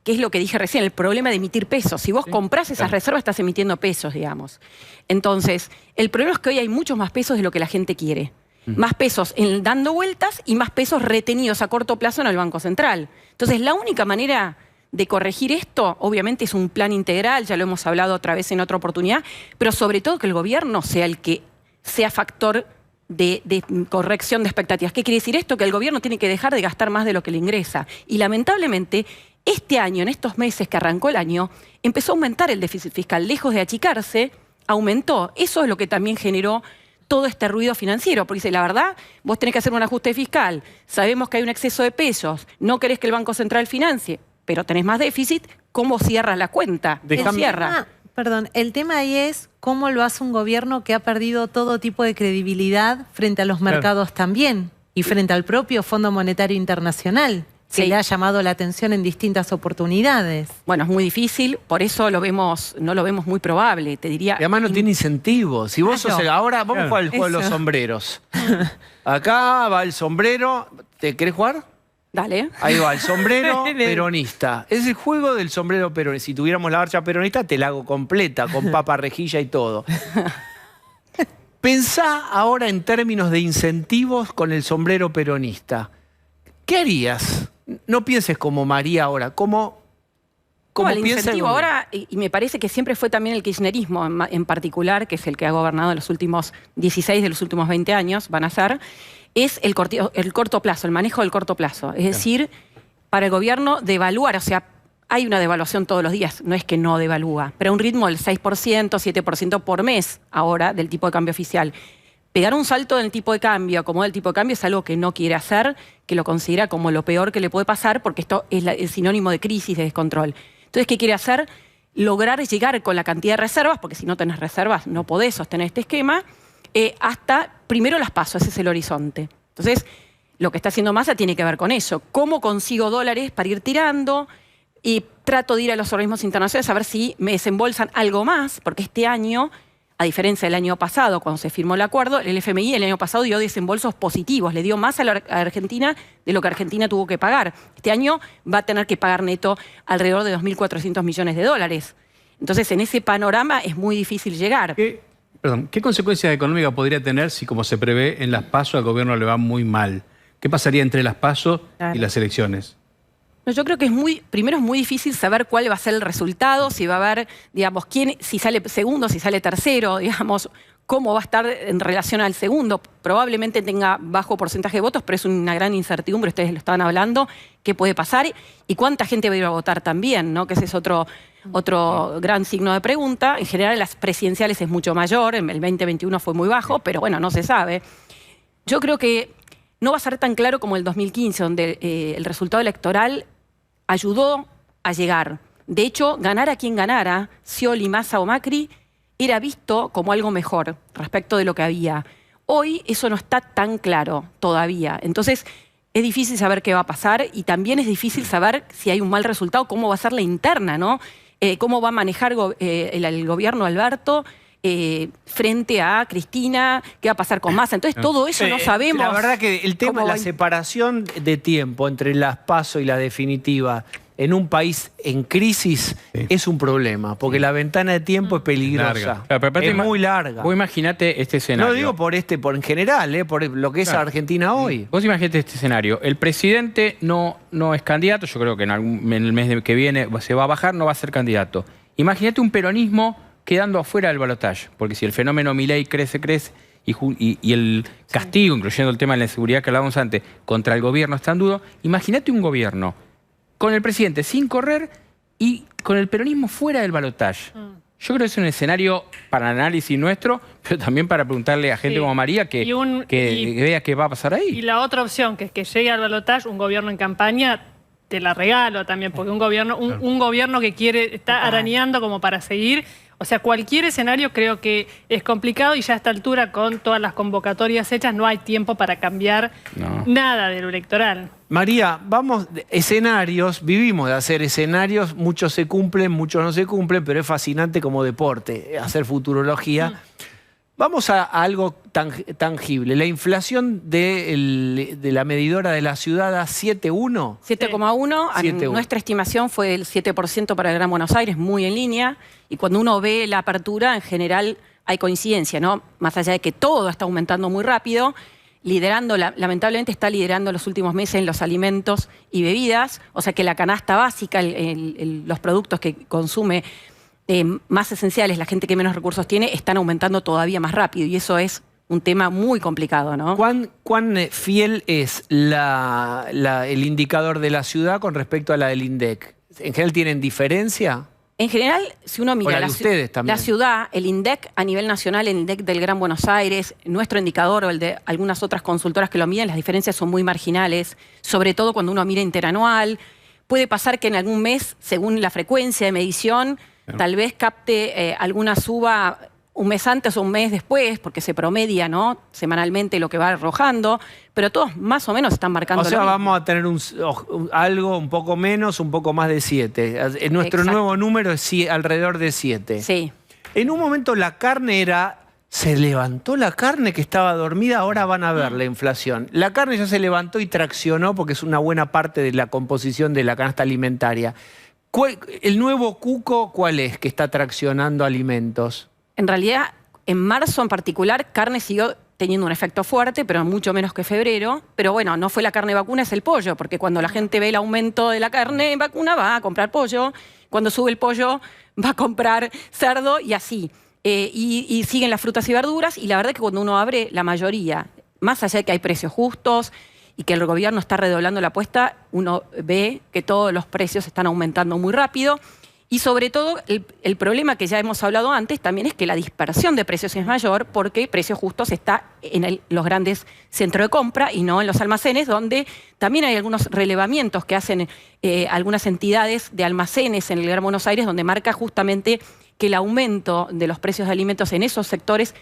que es lo que dije recién, el problema de emitir pesos. Si vos comprás esas reservas, estás emitiendo pesos, digamos. Entonces, el problema es que hoy hay muchos más pesos de lo que la gente quiere. Más pesos dando vueltas y más pesos retenidos a corto plazo en el Banco Central. Entonces, la única manera de corregir esto, obviamente, es un plan integral, ya lo hemos hablado otra vez en otra oportunidad, pero sobre todo que el gobierno sea el que sea factor de corrección de expectativas. ¿Qué quiere decir esto? Que el gobierno tiene que dejar de gastar más de lo que le ingresa. Y lamentablemente, este año, en estos meses que arrancó el año, empezó a aumentar el déficit fiscal. Lejos de achicarse, aumentó. Eso es lo que también generó todo este ruido financiero. Porque dice, la verdad, vos tenés que hacer un ajuste fiscal. Sabemos que hay un exceso de pesos. No querés que el Banco Central financie, pero tenés más déficit. ¿Cómo cierras la cuenta? El tema ahí es cómo lo hace un gobierno que ha perdido todo tipo de credibilidad frente a los mercados también. y frente al propio Fondo Monetario Internacional, que le ha llamado la atención en distintas oportunidades. Bueno, es muy difícil, por eso no lo vemos muy probable, te diría. Y además no tiene incentivos. Si vos sos ahora, vamos a jugar el juego de los sombreros. Acá va el sombrero. ¿Te querés jugar? Dale. Ahí va, el sombrero peronista. Es el juego del sombrero peronista. Si tuviéramos la marcha peronista, te la hago completa, con papa, rejilla y todo. Pensá ahora en términos de incentivos con el sombrero peronista. ¿Qué harías? No pienses como María ahora, como el incentivo ahora, y me parece que siempre fue también el kirchnerismo en particular, que es el que ha gobernado en los últimos 16 de los últimos 20 años, van a ser, es el corto plazo, el manejo del corto plazo. Es decir, para el gobierno devaluar, o sea, hay una devaluación todos los días, no es que no devalúa, pero a un ritmo del 6%, 7% por mes ahora del tipo de cambio oficial. Pegar un salto en el tipo de cambio, acomodar el tipo de cambio, es algo que no quiere hacer, que lo considera como lo peor que le puede pasar, porque esto es el sinónimo de crisis, de descontrol. Entonces, ¿qué quiere hacer? Lograr llegar con la cantidad de reservas, porque si no tenés reservas no podés sostener este esquema, hasta primero las PASO, ese es el horizonte. Entonces, lo que está haciendo Massa tiene que ver con eso. ¿Cómo consigo dólares para ir tirando? Y trato de ir a los organismos internacionales a ver si me desembolsan algo más, porque este año, a diferencia del año pasado, cuando se firmó el acuerdo, el FMI el año pasado dio desembolsos positivos, le dio más a Argentina de lo que Argentina tuvo que pagar. Este año va a tener que pagar neto alrededor de 2.400 millones de dólares. Entonces, en ese panorama es muy difícil llegar. ¿Qué consecuencias económicas podría tener si, como se prevé, en las PASO al gobierno le va muy mal? ¿Qué pasaría entre las PASO y las elecciones? No, yo creo que primero es muy difícil saber cuál va a ser el resultado, si va a haber, digamos, si sale segundo, si sale tercero, digamos, cómo va a estar en relación al segundo. Probablemente tenga bajo porcentaje de votos, pero es una gran incertidumbre, ustedes lo estaban hablando, qué puede pasar y cuánta gente va a ir a votar también, ¿no? Que ese es otro gran signo de pregunta. En general, en las presidenciales es mucho mayor, en el 2021 fue muy bajo, pero bueno, no se sabe. Yo creo que no va a ser tan claro como el 2015, donde el resultado electoral ayudó a llegar. De hecho, ganara quien ganara, Scioli, Massa o Macri, era visto como algo mejor respecto de lo que había. Hoy eso no está tan claro todavía. Entonces, es difícil saber qué va a pasar y también es difícil saber si hay un mal resultado, cómo va a ser la interna, ¿no? Cómo va a manejar el gobierno Alberto frente a Cristina, qué va a pasar con Massa. Entonces, todo eso no sabemos. La verdad que el tema de la separación de tiempo entre las PASO y la definitiva en un país en crisis es un problema, porque la ventana de tiempo es peligrosa. Es muy larga. Vos imaginate este escenario. No digo por en general, por lo que es Argentina hoy. Vos imaginate este escenario. El presidente no es candidato, yo creo que en el mes que viene se va a bajar, no va a ser candidato. Imagínate un peronismo quedando afuera del balotaje, porque si el fenómeno Milei crece y el castigo, incluyendo el tema de la inseguridad que hablábamos antes, contra el gobierno es tan duro, imagínate un gobierno con el presidente sin correr y con el peronismo fuera del balotaje. Yo creo que es un escenario para análisis nuestro, pero también para preguntarle a gente como María que vea qué va a pasar ahí. Y la otra opción, que es que llegue al balotaje un gobierno en campaña, te la regalo también, porque un gobierno que está arañando como para seguir. O sea, cualquier escenario creo que es complicado y ya a esta altura, con todas las convocatorias hechas, no hay tiempo para cambiar nada de lo electoral. María, escenarios, vivimos de hacer escenarios, muchos se cumplen, muchos no se cumplen, pero es fascinante como deporte, hacer futurología. Vamos a algo tangible. La inflación de la medidora de la ciudad a 7,1. 7,1. Nuestra estimación fue el 7% para el Gran Buenos Aires, muy en línea. Y cuando uno ve la apertura, en general hay coincidencia, ¿no? Más allá de que todo está aumentando muy rápido, lamentablemente está liderando los últimos meses en los alimentos y bebidas. O sea que la canasta básica, los productos que consume más esenciales, la gente que menos recursos tiene, están aumentando todavía más rápido y eso es un tema muy complicado, ¿no? ¿Cuán fiel es el indicador de la ciudad con respecto a la del INDEC? ¿En general tienen diferencia? En general, si uno mira la ciudad, el INDEC a nivel nacional, el INDEC del Gran Buenos Aires, nuestro indicador o el de algunas otras consultoras que lo miden, las diferencias son muy marginales, sobre todo cuando uno mira interanual. Puede pasar que en algún mes, según la frecuencia de medición, tal vez capte alguna suba un mes antes o un mes después, porque se promedia, ¿no?, semanalmente lo que va arrojando, pero todos más o menos están marcando. O sea, lo mismo. vamos a tener algo un poco menos, un poco más de 7. Nuestro Exacto. nuevo número es alrededor de 7. Sí. En un momento la carne se levantó la carne que estaba dormida, ahora van a ver la inflación. La carne ya se levantó y traccionó porque es una buena parte de la composición de la canasta alimentaria. ¿El nuevo cuco cuál es que está traccionando alimentos? En realidad, en marzo en particular, carne siguió teniendo un efecto fuerte, pero mucho menos que febrero. Pero bueno, no fue la carne vacuna, es el pollo, porque cuando la gente ve el aumento de la carne vacuna va a comprar pollo, cuando sube el pollo va a comprar cerdo y así. Y siguen las frutas y verduras, y la verdad es que cuando uno abre, la mayoría, más allá de que hay precios justos y que el gobierno está redoblando la apuesta, uno ve que todos los precios están aumentando muy rápido. Y sobre todo, el problema que ya hemos hablado antes también es que la dispersión de precios es mayor porque Precios Justos está en los grandes centros de compra y no en los almacenes, donde también hay algunos relevamientos que hacen algunas entidades de almacenes en el Gran Buenos Aires, donde marca justamente que el aumento de los precios de alimentos en esos sectores,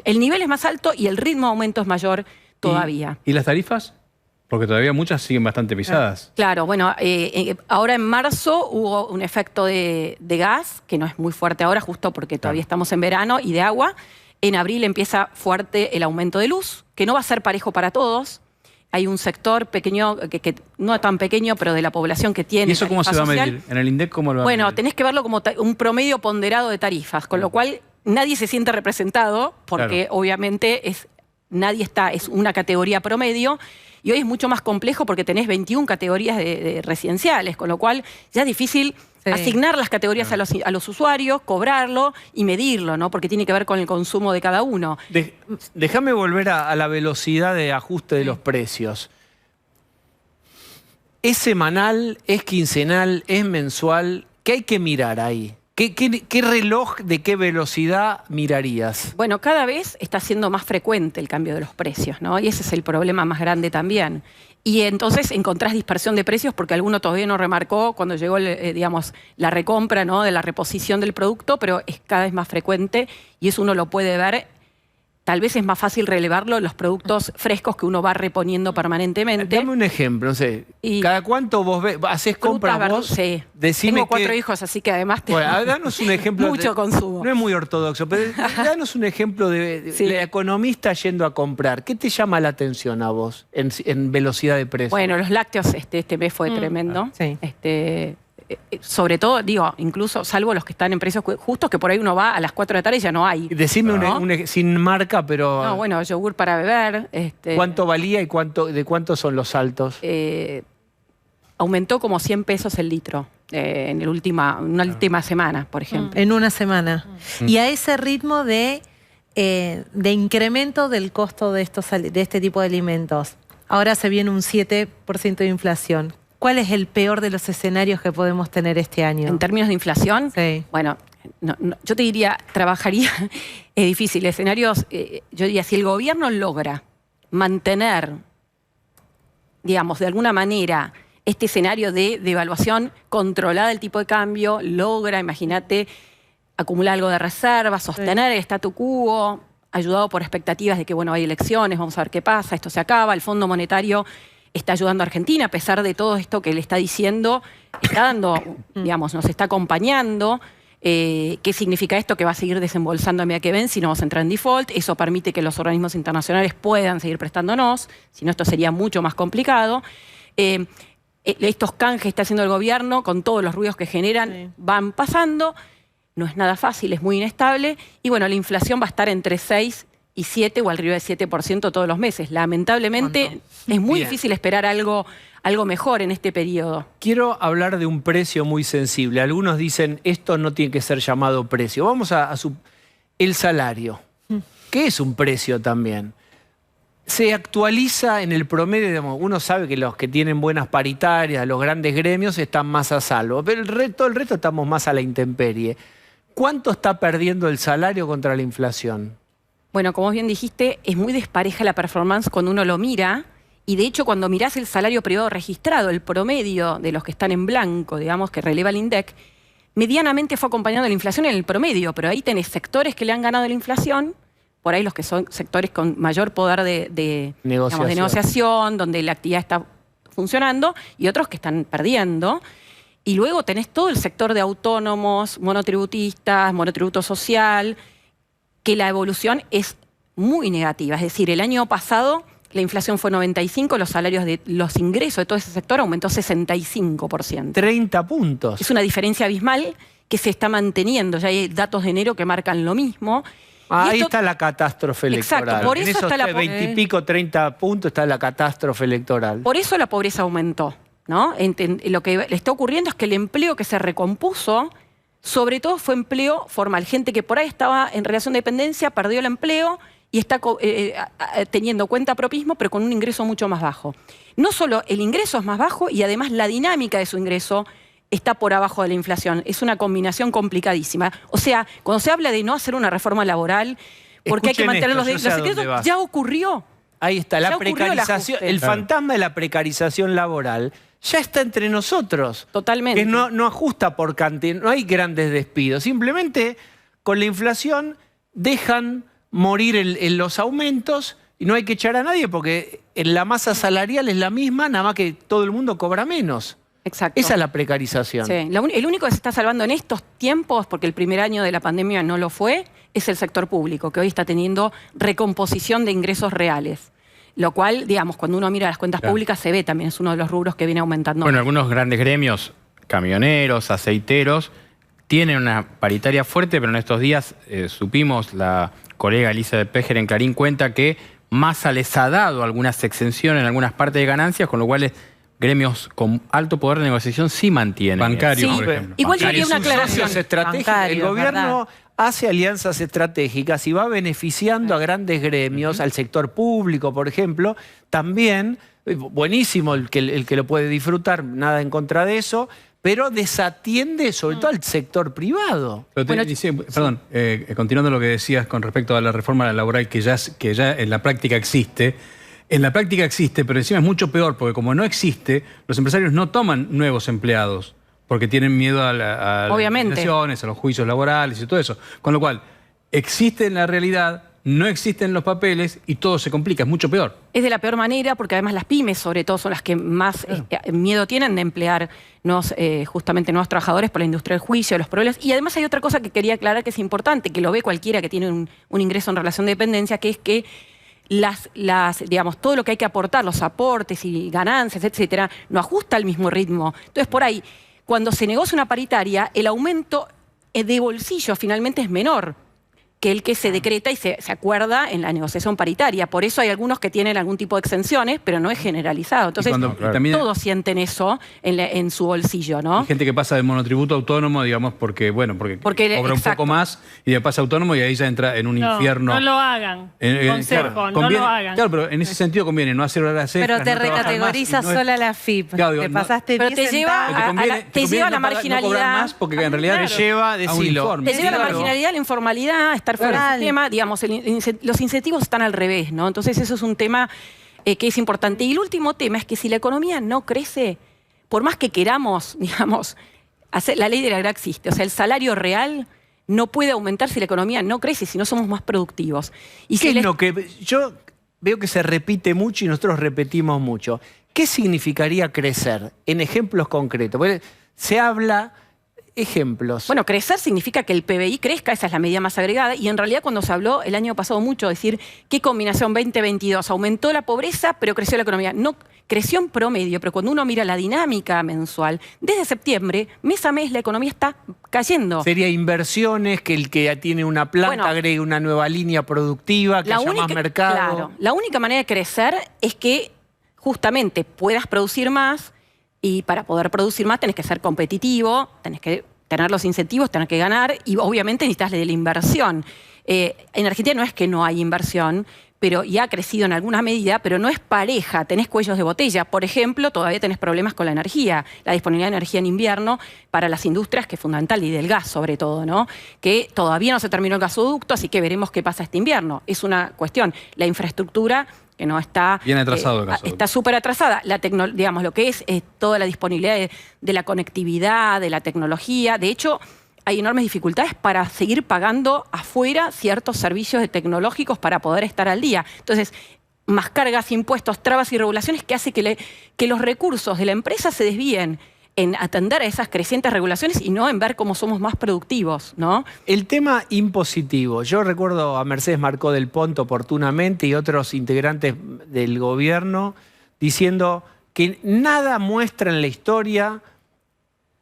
el nivel es más alto y el ritmo de aumento es mayor todavía. ¿Y las tarifas? Porque todavía muchas siguen bastante pisadas. Claro, bueno, ahora en marzo hubo un efecto de gas, que no es muy fuerte ahora, justo porque todavía estamos en verano, y de agua. En abril empieza fuerte el aumento de luz, que no va a ser parejo para todos. Hay un sector pequeño, que no tan pequeño, pero de la población que tiene. ¿Y eso cómo se va a medir? ¿En el INDEC cómo lo va a medir? Bueno, tenés que verlo como un promedio ponderado de tarifas, con lo cual nadie se siente representado, porque obviamente es una categoría promedio. Y hoy es mucho más complejo porque tenés 21 categorías de residenciales, con lo cual ya es difícil asignar las categorías a los usuarios, cobrarlo y medirlo, ¿no? Porque tiene que ver con el consumo de cada uno. Déjame volver a la velocidad de ajuste de los precios. ¿Es semanal? ¿Es quincenal? ¿Es mensual? ¿Qué hay que mirar ahí? ¿Qué reloj de qué velocidad mirarías? Bueno, cada vez está siendo más frecuente el cambio de los precios, ¿no? Y ese es el problema más grande también. Y entonces encontrás dispersión de precios porque alguno todavía no remarcó cuando llegó, digamos, la recompra, ¿no?, de la reposición del producto, pero es cada vez más frecuente y eso uno lo puede ver. Tal vez es más fácil relevarlo los productos frescos que uno va reponiendo permanentemente. Dame un ejemplo, no sé. ¿Cada cuánto vos haces compras vos? Sí. Decime Tengo 4 hijos, así que además bueno, danos un ejemplo. Mucho consumo. No es muy ortodoxo, pero danos un ejemplo de la economista yendo a comprar. ¿Qué te llama la atención a vos en velocidad de precio? Bueno, los lácteos este mes fue tremendo. Sí. Sobre todo, digo, incluso salvo los que están en precios justos, que por ahí uno va a las 4 de la tarde y ya no hay. Decime ¿no? sin marca, pero... No, bueno, yogur para beber. ¿Cuánto valía y de cuánto son los saltos? Aumentó como 100 pesos el litro en una última semana, por ejemplo. En una semana. Y a ese ritmo de incremento del costo de este tipo de alimentos, ahora se viene un 7% de inflación. ¿Cuál es el peor de los escenarios que podemos tener este año? En términos de inflación, bueno, yo te diría, trabajaría, es difícil, escenarios, yo diría, si el gobierno logra mantener, digamos, de alguna manera, este escenario de devaluación controlada del tipo de cambio, logra, imagínate, acumular algo de reserva, sostener el statu quo, ayudado por expectativas de que, bueno, hay elecciones, vamos a ver qué pasa, esto se acaba, el Fondo Monetario está ayudando a Argentina, a pesar de todo esto que le está diciendo, está dando, digamos, nos está acompañando. ¿Qué significa esto? Que va a seguir desembolsando a medida que ven, si no vamos a entrar en default. Eso permite que los organismos internacionales puedan seguir prestándonos, si no esto sería mucho más complicado. Estos canjes que está haciendo el gobierno, con todos los ruidos que generan, van pasando. No es nada fácil, es muy inestable. Y bueno, la inflación va a estar entre 6 y 7 o arriba del 7% todos los meses. Lamentablemente es muy difícil esperar algo mejor en este periodo. Quiero hablar de un precio muy sensible. Algunos dicen, esto no tiene que ser llamado precio. Vamos el salario. ¿Qué es un precio también? Se actualiza en el promedio, digamos, uno sabe que los que tienen buenas paritarias, los grandes gremios, están más a salvo, pero el resto estamos más a la intemperie. ¿Cuánto está perdiendo el salario contra la inflación? Bueno, como bien dijiste, es muy despareja la performance cuando uno lo mira, y de hecho cuando mirás el salario privado registrado, el promedio de los que están en blanco, digamos, que releva el INDEC, medianamente fue acompañando la inflación en el promedio, pero ahí tenés sectores que le han ganado la inflación, por ahí los que son sectores con mayor poder de negociación, donde la actividad está funcionando, y otros que están perdiendo. Y luego tenés todo el sector de autónomos, monotributistas, monotributo social, que la evolución es muy negativa. Es decir, el año pasado la inflación fue 95, los salarios de los ingresos de todo ese sector aumentó 65%. 30 puntos. Es una diferencia abismal que se está manteniendo. Ya hay datos de enero que marcan lo mismo. Ahí está la catástrofe electoral. Exacto, por eso en esos está la 20 y pico, 30 puntos está la catástrofe electoral. Por eso la pobreza aumentó, ¿no? Lo que le está ocurriendo es que el empleo que se recompuso, sobre todo fue empleo formal. Gente que por ahí estaba en relación de dependencia, perdió el empleo y está teniendo cuenta propismo, pero con un ingreso mucho más bajo. No solo el ingreso es más bajo, y además la dinámica de su ingreso está por abajo de la inflación. Es una combinación complicadísima. O sea, cuando se habla de no hacer una reforma laboral, porque hay que mantener los secretos, ya ocurrió. Ahí está, la precarización, el fantasma de la precarización laboral ya está entre nosotros. Totalmente. Que no ajusta por cantidad, no hay grandes despidos. Simplemente con la inflación dejan morir los aumentos y no hay que echar a nadie porque la masa salarial es la misma, nada más que todo el mundo cobra menos. Exacto. Esa es la precarización. Sí. El único que se está salvando en estos tiempos, porque el primer año de la pandemia no lo fue, es el sector público, que hoy está teniendo recomposición de ingresos reales. Lo cual, digamos, cuando uno mira las cuentas públicas se ve también, es uno de los rubros que viene aumentando. Bueno, algunos grandes gremios, camioneros, aceiteros, tienen una paritaria fuerte, pero en estos días supimos, la colega Elizabeth Pejer en Clarín cuenta que Massa les ha dado algunas exenciones en algunas partes de ganancias, con lo cual gremios con alto poder de negociación sí mantienen. Bancarios, por ejemplo. Igual yo quería una aclaración. El gobierno hace alianzas estratégicas y va beneficiando a grandes gremios, al sector público, por ejemplo. También, buenísimo el que lo puede disfrutar, nada en contra de eso, pero desatiende sobre todo al sector privado. Pero continuando lo que decías con respecto a la reforma laboral que ya en la práctica existe. En la práctica existe, pero encima es mucho peor, porque como no existe, los empresarios no toman nuevos empleados, porque tienen miedo a las licitaciones, a los juicios laborales y todo eso. Con lo cual, existe en la realidad, no existen los papeles y todo se complica, es mucho peor. Es de la peor manera, porque además las pymes, sobre todo, son las que más miedo tienen de emplear justamente nuevos trabajadores por la industria del juicio, los problemas. Y además hay otra cosa que quería aclarar que es importante, que lo ve cualquiera que tiene un ingreso en relación de dependencia, que es que digamos, todo lo que hay que aportar, los aportes y ganancias, etcétera, no ajusta al mismo ritmo. Entonces, por ahí, cuando se negocia una paritaria, el aumento de bolsillo finalmente es menor que el que se decreta y se acuerda en la negociación paritaria. Por eso hay algunos que tienen algún tipo de exenciones, pero no es generalizado. Entonces, todos sienten eso en su bolsillo, ¿no? Hay gente que pasa de monotributo a autónomo, digamos, porque cobra un poco más y ya pasa autónomo y ahí ya entra en un infierno. No lo hagan. Consejo, no lo hagan. Claro, pero en ese sentido conviene no hacer horas extras. Pero te recategoriza sola la FIP. Claro, te pasaste 10 te lleva a la marginalidad. No cobrar más porque en realidad te lleva, decilo. Te lleva a la marginalidad, la informalidad, estar fuera del sistema, digamos, los incentivos están al revés, ¿no? Entonces eso es un tema que es importante. Y el último tema es que si la economía no crece, por más que queramos, digamos, la ley de la gravedad existe. O sea, el salario real no puede aumentar si la economía no crece, si no somos más productivos. Y ¿Qué es lo que yo veo que se repite mucho y nosotros repetimos mucho? ¿Qué significaría crecer? En ejemplos concretos. Porque se habla... Ejemplos. Bueno, crecer significa que el PBI crezca, esa es la medida más agregada, y en realidad cuando se habló el año pasado mucho, decir, ¿qué combinación 2022? Aumentó la pobreza, pero creció la economía. No, creció en promedio, pero cuando uno mira la dinámica mensual, desde septiembre, mes a mes, la economía está cayendo. Sería inversiones, que el que tiene una planta agregue una nueva línea productiva, que haya más mercado. Claro, la única manera de crecer es que justamente puedas producir más. Y para poder producir más tenés que ser competitivo, tenés que tener los incentivos, tenés que ganar y obviamente necesitas de la inversión. En Argentina no es que no hay inversión, pero ya ha crecido en alguna medida, pero no es pareja, tenés cuellos de botella. Por ejemplo, todavía tenés problemas con la energía, la disponibilidad de energía en invierno para las industrias, que es fundamental, y del gas sobre todo, ¿no? Que todavía no se terminó el gasoducto, así que veremos qué pasa este invierno. Es una cuestión. La infraestructura que no está... Bien atrasado el gasoducto. Está súper atrasada. Digamos, lo que es toda la disponibilidad de la conectividad, de la tecnología. De hecho, hay enormes dificultades para seguir pagando afuera ciertos servicios tecnológicos para poder estar al día. Entonces, más cargas, impuestos, trabas y regulaciones que hace que los recursos de la empresa se desvíen en atender a esas crecientes regulaciones y no en ver cómo somos más productivos, ¿no? El tema impositivo. Yo recuerdo a Mercedes Marcó del Ponto oportunamente y otros integrantes del gobierno diciendo que nada muestra en la historia,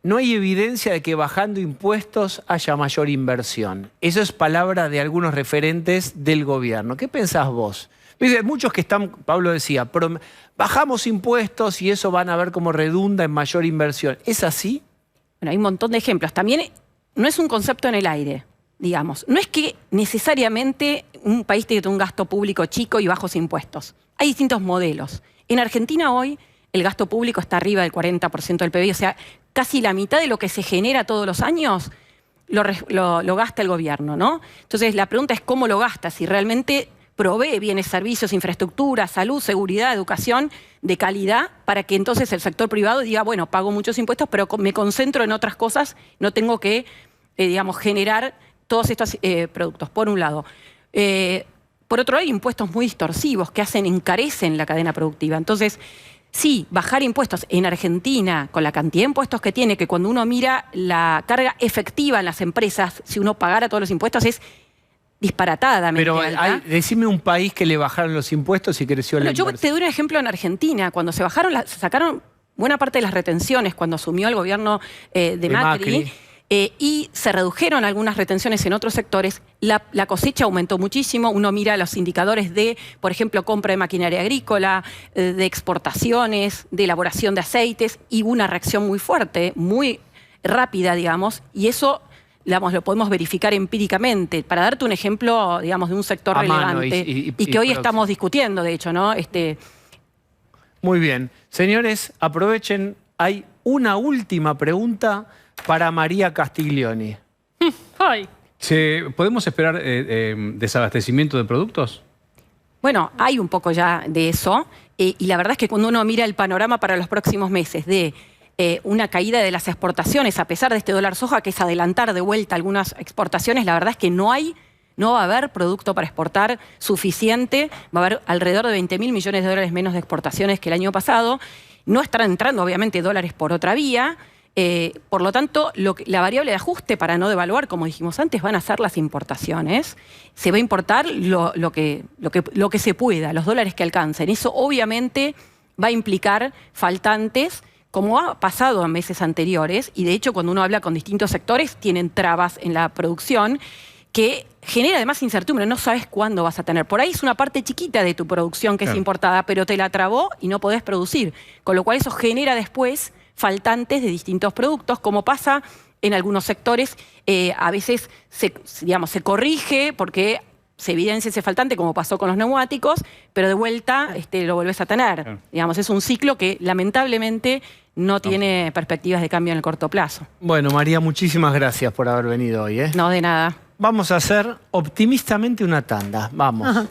no hay evidencia de que bajando impuestos haya mayor inversión. Eso es palabra de algunos referentes del gobierno. ¿Qué pensás vos? Muchos que están, Pablo decía, bajamos impuestos y eso van a ver cómo redunda en mayor inversión. ¿Es así? Bueno, hay un montón de ejemplos. También no es un concepto en el aire, digamos. No es que necesariamente un país tenga un gasto público chico y bajos impuestos. Hay distintos modelos. En Argentina hoy el gasto público está arriba del 40% del PBI, o sea, casi la mitad de lo que se genera todos los años lo gasta el gobierno, ¿no? Entonces la pregunta es cómo lo gasta, si realmente provee bienes, servicios, infraestructura, salud, seguridad, educación de calidad para que entonces el sector privado diga, bueno, pago muchos impuestos, pero me concentro en otras cosas, no tengo que, digamos, generar todos estos productos, por un lado. Por otro lado, hay impuestos muy distorsivos que encarecen la cadena productiva. Entonces, sí, bajar impuestos en Argentina, con la cantidad de impuestos que tiene, que cuando uno mira la carga efectiva en las empresas, si uno pagara todos los impuestos, es disparatadamente alta. Decime un país que le bajaron los impuestos y creció la inversión. Yo te doy un ejemplo en Argentina. Cuando se sacaron buena parte de las retenciones, cuando asumió el gobierno de Macri. Y se redujeron algunas retenciones en otros sectores, la cosecha aumentó muchísimo. Uno mira los indicadores de, por ejemplo, compra de maquinaria agrícola, de exportaciones, de elaboración de aceites, y hubo una reacción muy fuerte, muy rápida, digamos, y eso, digamos, lo podemos verificar empíricamente. Para darte un ejemplo, digamos, de un sector relevante y que hoy estamos discutiendo, de hecho, ¿no? Muy bien. Señores, aprovechen, hay una última pregunta para María Castiglioni. Ay. ¿Podemos esperar desabastecimiento de productos? Bueno, hay un poco ya de eso. Y la verdad es que cuando uno mira el panorama para los próximos meses de una caída de las exportaciones, a pesar de este dólar soja, que es adelantar de vuelta algunas exportaciones, la verdad es que no va a haber producto para exportar suficiente. Va a haber alrededor de 20.000 millones de dólares menos de exportaciones que el año pasado. No estarán entrando, obviamente, dólares por otra vía. Por lo tanto, la variable de ajuste para no devaluar, como dijimos antes, van a ser las importaciones. Se va a importar lo que se pueda, los dólares que alcancen. Eso obviamente va a implicar faltantes, como ha pasado en meses anteriores, y de hecho cuando uno habla con distintos sectores tienen trabas en la producción que genera además incertidumbre, no sabes cuándo vas a tener. Por ahí es una parte chiquita de tu producción que es importada, pero te la trabó y no podés producir, con lo cual eso genera después faltantes de distintos productos, como pasa en algunos sectores. A veces se corrige porque se evidencia ese faltante, como pasó con los neumáticos, pero de vuelta lo volvés a tener. Digamos, es un ciclo que lamentablemente no tiene perspectivas de cambio en el corto plazo. Bueno, María, muchísimas gracias por haber venido hoy. No, de nada. Vamos a hacer optimistamente una tanda. Vamos. Ajá.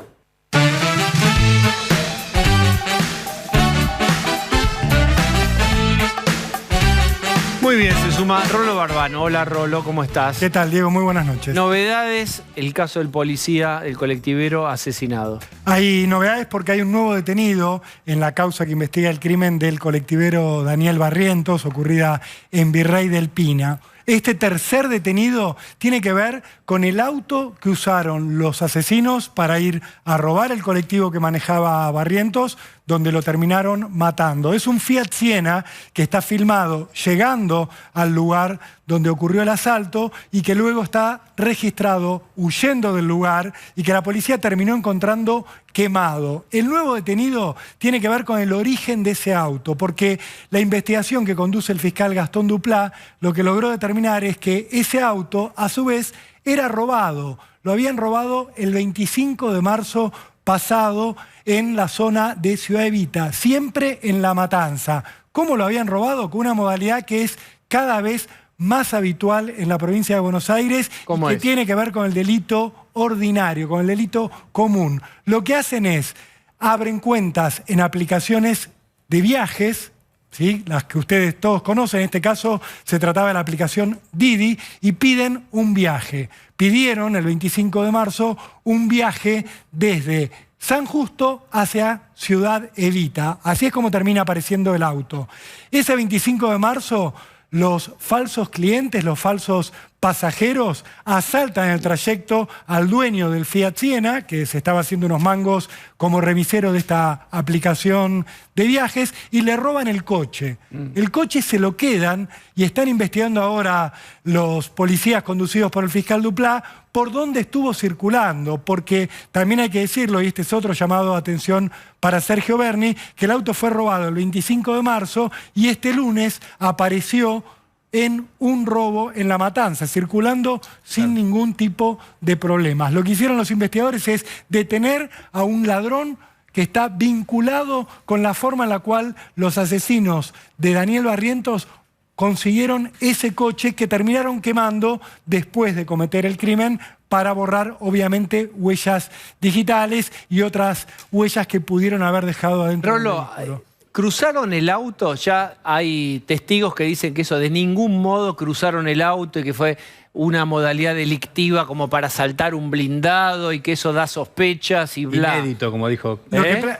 Muy bien, se suma Rolo Barbano. Hola, Rolo, ¿cómo estás? ¿Qué tal, Diego? Muy buenas noches. Novedades, el caso del policía, el colectivero asesinado. Hay novedades porque hay un nuevo detenido en la causa que investiga el crimen del colectivero Daniel Barrientos, ocurrida en Virrey del Pina. Este tercer detenido tiene que ver con el auto que usaron los asesinos para ir a robar el colectivo que manejaba Barrientos, donde lo terminaron matando. Es un Fiat Siena que está filmado llegando al lugar donde ocurrió el asalto y que luego está registrado huyendo del lugar y que la policía terminó encontrando quemado. El nuevo detenido tiene que ver con el origen de ese auto, porque la investigación que conduce el fiscal Gastón Duplá lo que logró determinar es que ese auto, a su vez, era robado. Lo habían robado el 25 de marzo pasado en la zona de Ciudad Evita, siempre en La Matanza. ¿Cómo lo habían robado? Con una modalidad que es cada vez más habitual en la provincia de Buenos Aires y que tiene que ver con el delito ordinario, con el delito común. Lo que hacen es abren cuentas en aplicaciones de viajes, ¿sí? Las que ustedes todos conocen. En este caso se trataba de la aplicación Didi, y piden un viaje. Pidieron el 25 de marzo un viaje desde San Justo hacia Ciudad Evita. Así es como termina apareciendo el auto. Ese 25 de marzo, los falsos clientes, los falsos pasajeros, asaltan en el trayecto al dueño del Fiat Siena, que se estaba haciendo unos mangos como remisero de esta aplicación de viajes, y le roban el coche. El coche se lo quedan, y están investigando ahora los policías conducidos por el fiscal Duplá por dónde estuvo circulando, porque también hay que decirlo, y este es otro llamado de atención para Sergio Berni, que el auto fue robado el 25 de marzo y este lunes apareció en un robo en La Matanza, circulando sin ningún tipo de problemas. Lo que hicieron los investigadores es detener a un ladrón que está vinculado con la forma en la cual los asesinos de Daniel Barrientos consiguieron ese coche que terminaron quemando después de cometer el crimen para borrar, obviamente, huellas digitales y otras huellas que pudieron haber dejado adentro del vehículo. ¿Cruzaron el auto? Ya hay testigos que dicen que eso de ningún modo cruzaron el auto y que fue una modalidad delictiva como para saltar un blindado y que eso da sospechas y bla. Inédito, como dijo.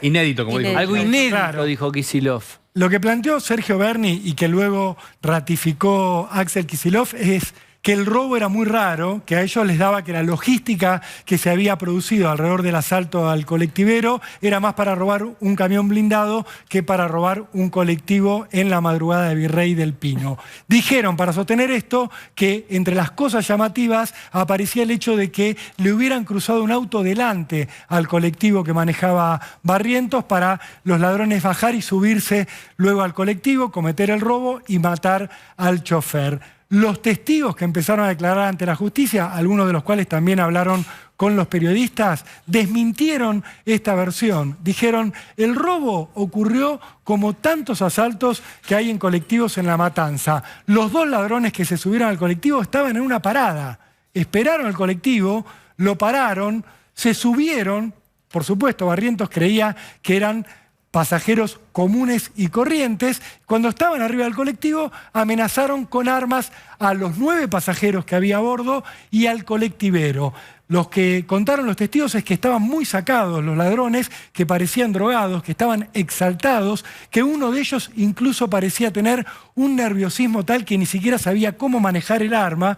Inédito, como dijo. Algo inédito, claro, dijo Kicillof. Lo que planteó Sergio Berni y que luego ratificó Axel Kicillof es que el robo era muy raro, que a ellos les daba que la logística que se había producido alrededor del asalto al colectivero era más para robar un camión blindado que para robar un colectivo en la madrugada de Virrey del Pino. Dijeron, para sostener esto, que entre las cosas llamativas aparecía el hecho de que le hubieran cruzado un auto delante al colectivo que manejaba Barrientos para los ladrones bajar y subirse luego al colectivo, cometer el robo y matar al chofer. Los testigos que empezaron a declarar ante la justicia, algunos de los cuales también hablaron con los periodistas, desmintieron esta versión. Dijeron, el robo ocurrió como tantos asaltos que hay en colectivos en La Matanza. Los dos ladrones que se subieron al colectivo estaban en una parada. Esperaron el colectivo, lo pararon, se subieron. Por supuesto, Barrientos creía que eran pasajeros comunes y corrientes. Cuando estaban arriba del colectivo, amenazaron con armas a los 9 pasajeros que había a bordo y al colectivero. Los que contaron los testigos es que estaban muy sacados los ladrones, que parecían drogados, que estaban exaltados, que uno de ellos incluso parecía tener un nerviosismo tal que ni siquiera sabía cómo manejar el arma.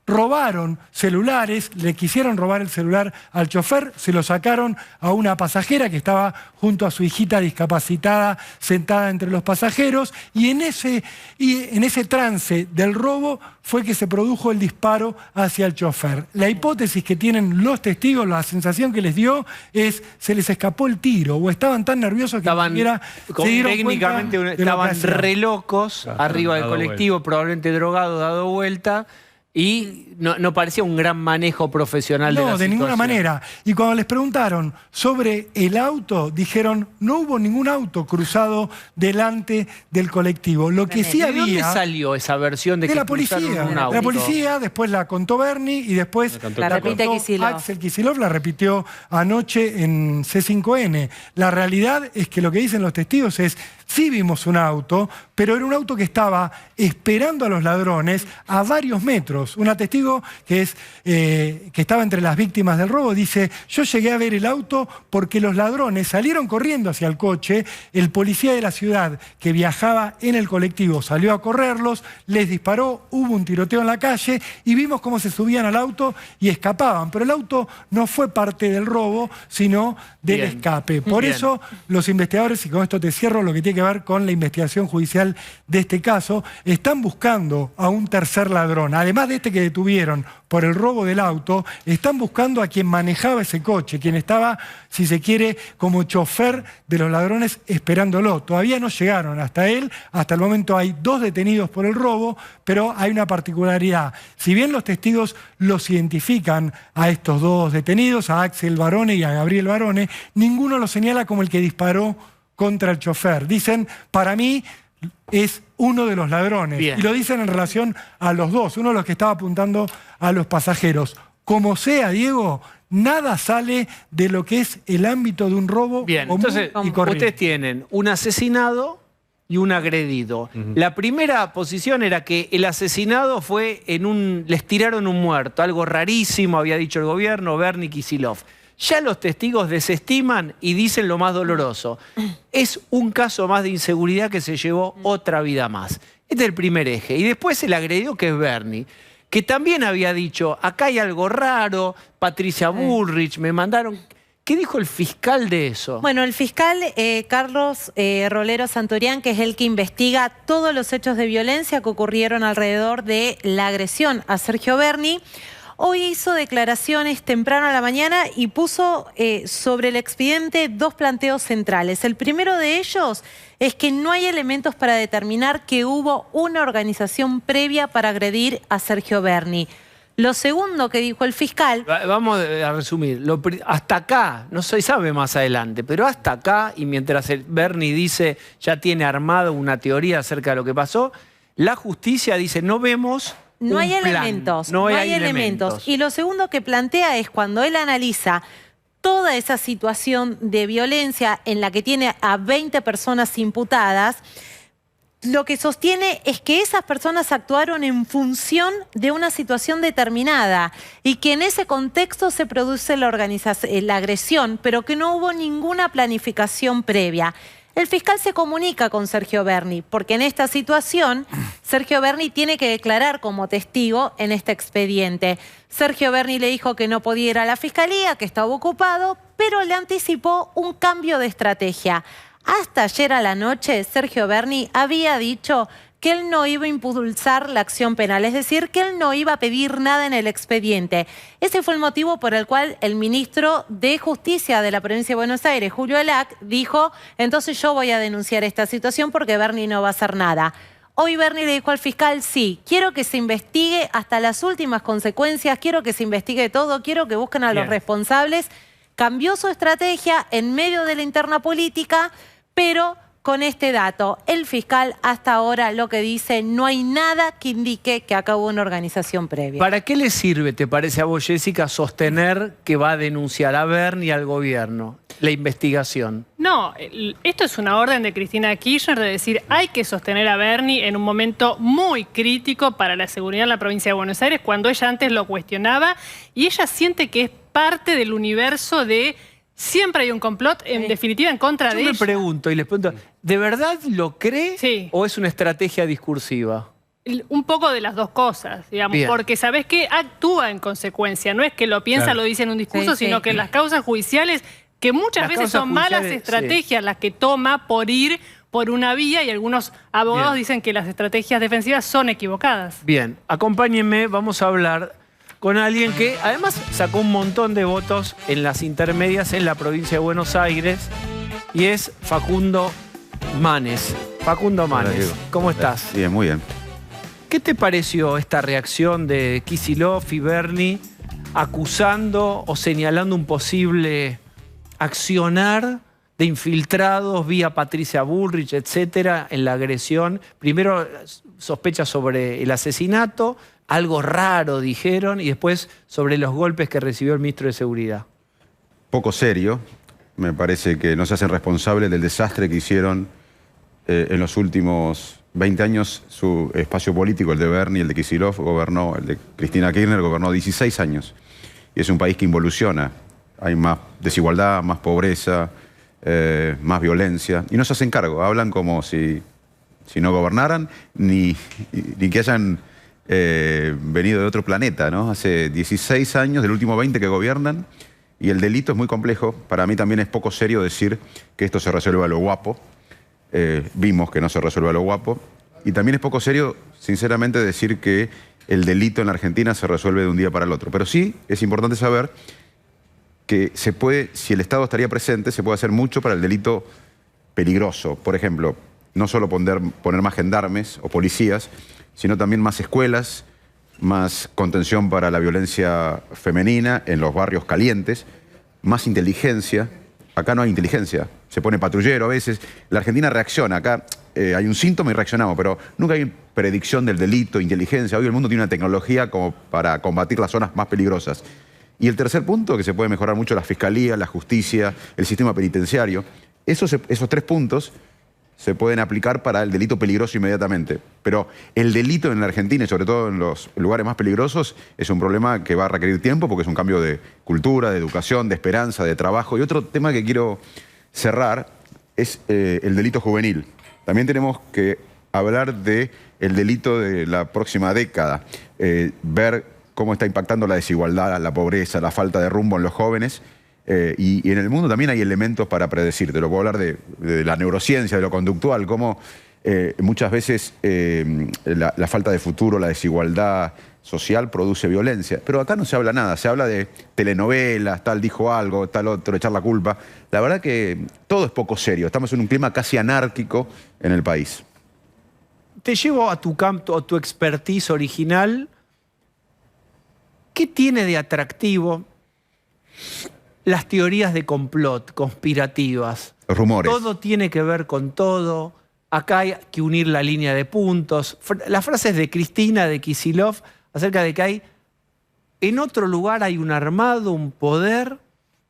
Robaron celulares, le quisieron robar el celular al chofer, se lo sacaron a una pasajera que estaba junto a su hijita discapacitada sentada entre los pasajeros, y en ese trance del robo fue que se produjo el disparo hacia el chofer. La hipótesis que tienen los testigos, la sensación que les dio es se les escapó el tiro o estaban tan nerviosos que estaban, ni siquiera se dieron técnicamente cuenta de estaban re locos arriba del colectivo, probablemente drogado, dado vuelta. Y no parecía un gran manejo profesional de la situación. No, de ninguna manera. Y cuando les preguntaron sobre el auto, dijeron, no hubo ningún auto cruzado delante del colectivo. Lo que sí había... ¿De dónde salió esa versión de que la policía? un auto? De la policía, después la contó Berni y después la contó Axel Kicillof, la repitió anoche en C5N. La realidad es que lo que dicen los testigos es, sí vimos un auto, pero era un auto que estaba esperando a los ladrones a varios metros. Un testigo que estaba entre las víctimas del robo dice, yo llegué a ver el auto porque los ladrones salieron corriendo hacia el coche, el policía de la ciudad que viajaba en el colectivo salió a correrlos, les disparó, hubo un tiroteo en la calle y vimos cómo se subían al auto y escapaban. Pero el auto no fue parte del robo, sino del escape. Por eso los investigadores, y con esto te cierro lo que tiene que ver con la investigación judicial de este caso, están buscando a un tercer ladrón. Además de este que detuvieron por el robo del auto, están buscando a quien manejaba ese coche, quien estaba, si se quiere, como chofer de los ladrones esperándolo. Todavía no llegaron hasta él, hasta el momento hay 2 detenidos por el robo, pero hay una particularidad. Si bien los testigos los identifican a estos 2 detenidos, a Axel Barone y a Gabriel Barone, ninguno los señala como el que disparó contra el chofer. Dicen, para mí es uno de los ladrones. Bien. Y lo dicen en relación a los 2, uno de los que estaba apuntando a los pasajeros. como sea, Diego, nada sale de lo que es el ámbito de un robo. Bien, común entonces y corriente. ustedes tienen un asesinado y un agredido. La primera posición era que el asesinado fue les tiraron un muerto, algo rarísimo, había dicho el gobierno, Bernie Kicillof. Ya los testigos desestiman y dicen lo más doloroso. Es un caso más de inseguridad que se llevó otra vida más. Este es el primer eje. Y después el agredido, que es Bernie, que también había dicho, acá hay algo raro, Patricia Bullrich, me mandaron... ¿Qué dijo el fiscal de eso? Bueno, el fiscal Carlos Rolero Santorián, que es el que investiga todos los hechos de violencia que ocurrieron alrededor de la agresión a Sergio Berni, hoy hizo declaraciones temprano a la mañana y puso sobre el expediente 2 planteos centrales. El primero de ellos es que no hay elementos para determinar que hubo una organización previa para agredir a Sergio Berni. Lo segundo que dijo el fiscal... Vamos a resumir. Hasta acá, no se sabe más adelante, pero hasta acá, y mientras Bernie dice ya tiene armado una teoría acerca de lo que pasó, la justicia dice no vemos No un hay plan, elementos, no hay elementos. Y lo segundo que plantea es cuando él analiza toda esa situación de violencia en la que tiene a 20 personas imputadas, lo que sostiene es que esas personas actuaron en función de una situación determinada y que en ese contexto se produce la agresión, pero que no hubo ninguna planificación previa. El fiscal se comunica con Sergio Berni, porque en esta situación Sergio Berni tiene que declarar como testigo en este expediente. Sergio Berni le dijo que no podía ir a la fiscalía, que estaba ocupado, pero le anticipó un cambio de estrategia. Hasta ayer a la noche, Sergio Berni había dicho que él no iba a impulsar la acción penal, es decir, que él no iba a pedir nada en el expediente. Ese fue el motivo por el cual el ministro de Justicia de la provincia de Buenos Aires, Julio Alac, dijo, entonces yo voy a denunciar esta situación porque Berni no va a hacer nada. Hoy Berni le dijo al fiscal, sí, quiero que se investigue hasta las últimas consecuencias, quiero que se investigue todo, quiero que busquen a los responsables. Cambió su estrategia en medio de la interna política, pero con este dato, el fiscal hasta ahora lo que dice, no hay nada que indique que acá hubo una organización previa. ¿Para qué le sirve, te parece a vos, Jessica, sostener que va a denunciar a Berni y al gobierno la investigación? No, esto es una orden de Cristina Kirchner de decir hay que sostener a Berni en un momento muy crítico para la seguridad en la provincia de Buenos Aires, cuando ella antes lo cuestionaba y ella siente que es parte del universo de siempre hay un complot, en definitiva, en contra de ella. Yo me pregunto y les pregunto, ¿de verdad lo cree o es una estrategia discursiva? Un poco de las dos cosas, digamos, porque ¿sabés qué? Actúa en consecuencia, no es que lo piensa, lo dice en un discurso, sino que en las causas judiciales, que muchas veces son malas estrategias las que toma por ir por una vía y algunos abogados dicen que las estrategias defensivas son equivocadas. Bien, acompáñenme, vamos a hablar con alguien que además sacó un montón de votos en las intermedias en la provincia de Buenos Aires y es Facundo Manes. Facundo Manes, ¿cómo estás? Bien, muy bien. ¿Qué te pareció esta reacción de Kicillof y Berni acusando o señalando un posible accionar de infiltrados vía Patricia Bullrich, etcétera, en la agresión? Primero sospechas sobre el asesinato, algo raro dijeron, y después sobre los golpes que recibió el ministro de Seguridad. Poco serio. Me parece que no se hacen responsables del desastre que hicieron en los últimos 20 años su espacio político, el de Berni, el de Kicillof, gobernó, el de Cristina Kirchner gobernó 16 años. Y es un país que involuciona. Hay más desigualdad, más pobreza, más violencia. Y no se hacen cargo. Hablan como si no gobernaran, ni que hayan venido de otro planeta, ¿no? Hace 16 años, del último 20 que gobiernan, y el delito es muy complejo. Para mí también es poco serio decir que esto se resuelve a lo guapo. Vimos que no se resuelve a lo guapo. Y también es poco serio, sinceramente, decir que el delito en la Argentina se resuelve de un día para el otro. Pero sí es importante saber que se puede, si el Estado estaría presente, se puede hacer mucho para el delito peligroso. Por ejemplo, no solo poner más gendarmes o policías, sino también más escuelas, más contención para la violencia femenina en los barrios calientes, más inteligencia. Acá no hay inteligencia, se pone patrullero a veces. La Argentina reacciona, acá hay un síntoma y reaccionamos, pero nunca hay predicción del delito, inteligencia. Hoy el mundo tiene una tecnología como para combatir las zonas más peligrosas. Y el tercer punto, que se puede mejorar mucho la fiscalía, la justicia, el sistema penitenciario. Esos 3 puntos se pueden aplicar para el delito peligroso inmediatamente. Pero el delito en la Argentina, y sobre todo en los lugares más peligrosos, es un problema que va a requerir tiempo porque es un cambio de cultura, de educación, de esperanza, de trabajo. Y otro tema que quiero cerrar es el delito juvenil. También tenemos que hablar del delito de la próxima década, ver cómo está impactando la desigualdad, la pobreza, la falta de rumbo en los jóvenes. Y en el mundo también hay elementos para predecir. Te lo puedo hablar de la neurociencia, de lo conductual, cómo muchas veces la falta de futuro, la desigualdad social produce violencia. Pero acá no se habla nada, se habla de telenovelas, tal dijo algo, tal otro echar la culpa. La verdad que todo es poco serio, estamos en un clima casi anárquico en el país. Te llevo a tu campo, a tu expertise original. ¿Qué tiene de atractivo las teorías de complot conspirativas? Los rumores. Todo tiene que ver con todo. Acá hay que unir la línea de puntos. Las frases de Cristina, de Kicillof, acerca de que en otro lugar hay un armado, un poder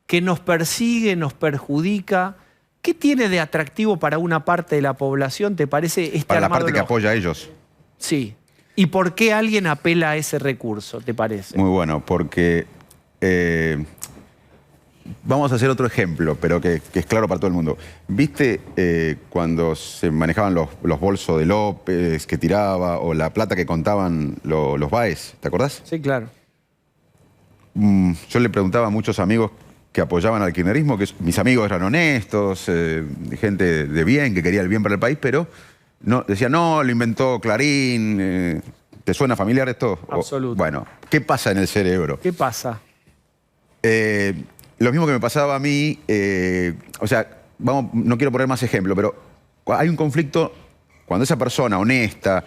que nos persigue, nos perjudica. ¿Qué tiene de atractivo para una parte de la población, te parece, este para la armado parte que apoya a ellos? Sí. ¿Y por qué alguien apela a ese recurso, te parece? Muy bueno, porque vamos a hacer otro ejemplo, pero que es claro para todo el mundo. ¿Viste cuando se manejaban los bolsos de López que tiraba o la plata que contaban los Báez? ¿Te acordás? Sí, claro. Yo le preguntaba a muchos amigos que apoyaban al kirchnerismo, que mis amigos eran honestos, gente de bien, que quería el bien para el país, pero no, decían, no, lo inventó Clarín. ¿Te suena familiar esto? Absoluto. Bueno, ¿qué pasa en el cerebro? ¿Qué pasa? Lo mismo que me pasaba a mí, o sea, no quiero poner más ejemplo, pero hay un conflicto cuando esa persona honesta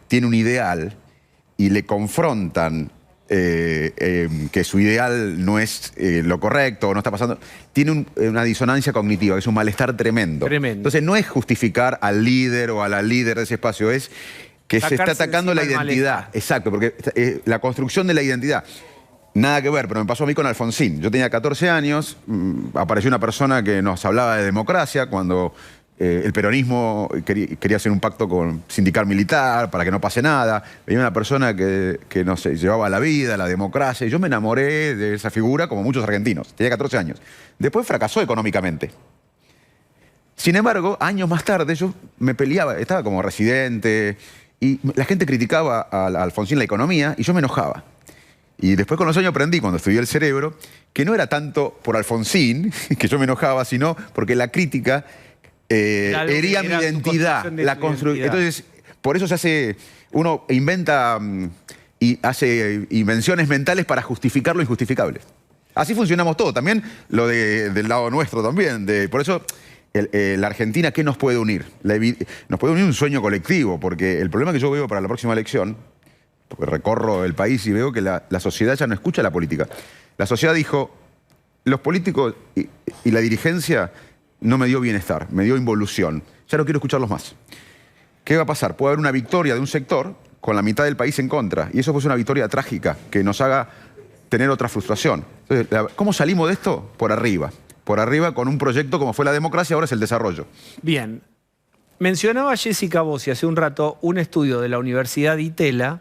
tiene un ideal y le confrontan que su ideal no es lo correcto o no está pasando, tiene una disonancia cognitiva, que es un malestar tremendo. Entonces no es justificar al líder o a la líder de ese espacio, es que se está atacando la identidad. Exacto, porque la construcción de la identidad. Nada que ver, pero me pasó a mí con Alfonsín. Yo tenía 14 años, apareció una persona que nos hablaba de democracia cuando el peronismo quería hacer un pacto sindical militar para que no pase nada. Venía una persona que no sé, llevaba la vida, la democracia, y yo me enamoré de esa figura como muchos argentinos. Tenía 14 años. Después fracasó económicamente. Sin embargo, años más tarde yo me peleaba, estaba como residente, y la gente criticaba a Alfonsín la economía y yo me enojaba. Y después con los años aprendí, cuando estudié el cerebro, que no era tanto por Alfonsín, que yo me enojaba, sino porque la crítica hería mi identidad. Entonces, por eso uno inventa y hace invenciones mentales para justificar lo injustificable. Así funcionamos todos, también lo del lado nuestro también. Por eso, la Argentina, ¿qué nos puede unir? Nos puede unir un sueño colectivo, porque el problema que yo veo para la próxima elección, porque recorro el país y veo que la sociedad ya no escucha la política. La sociedad dijo, los políticos y la dirigencia no me dio bienestar, me dio involución. Ya no quiero escucharlos más. ¿Qué va a pasar? Puede haber una victoria de un sector con la mitad del país en contra. Y eso fue una victoria trágica que nos haga tener otra frustración. Entonces, ¿cómo salimos de esto? Por arriba. Por arriba con un proyecto como fue la democracia, ahora es el desarrollo. Bien. Mencionaba Jessica Bossi hace un rato un estudio de la Universidad de Itela,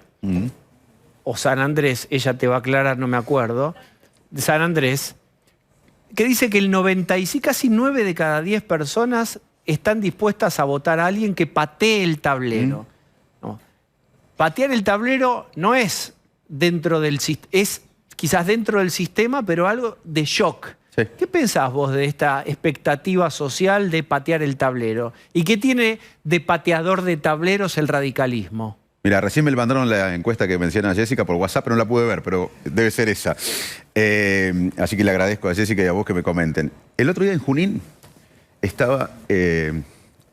o San Andrés, ella te va a aclarar, no me acuerdo, de San Andrés, que dice que casi 9 de cada 10 personas están dispuestas a votar a alguien que patee el tablero. No. Patear el tablero no es es quizás dentro del sistema, pero algo de shock. Sí. ¿Qué pensás vos de esta expectativa social de patear el tablero? ¿Y qué tiene de pateador de tableros el radicalismo? Mira, recién me mandaron la encuesta que menciona Jessica por WhatsApp, pero no la pude ver, pero debe ser esa. Así que le agradezco a Jessica y a vos que me comenten. El otro día en Junín estaba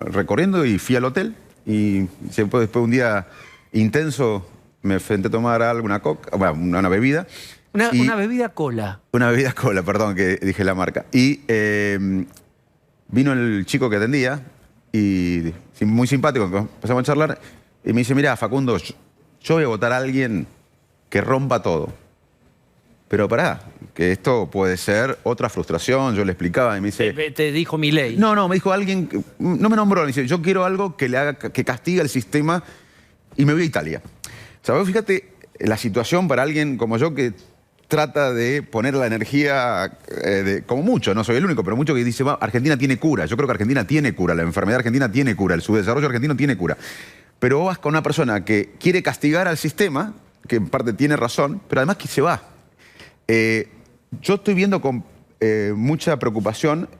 recorriendo y fui al hotel y después de un día intenso me senté a tomar una una bebida. Una bebida cola. Una bebida cola, perdón, que dije la marca. Y vino el chico que atendía y muy simpático, empezamos a charlar. Y me dice, mira, Facundo, yo voy a votar a alguien que rompa todo. Pero pará, que esto puede ser otra frustración. Yo le explicaba y me dice... Te dijo Milei. No, me dijo alguien, no me nombró, me dice, yo quiero algo que le haga, que castigue el sistema y me voy a Italia. O sea, vos fíjate la situación para alguien como yo que trata de poner la energía, como mucho, no soy el único, pero mucho que dice, Argentina tiene cura. Yo creo que Argentina tiene cura, la enfermedad argentina tiene cura, el subdesarrollo argentino tiene cura. Pero vos vas con una persona que quiere castigar al sistema, que en parte tiene razón, pero además que se va. Yo estoy viendo con mucha preocupación,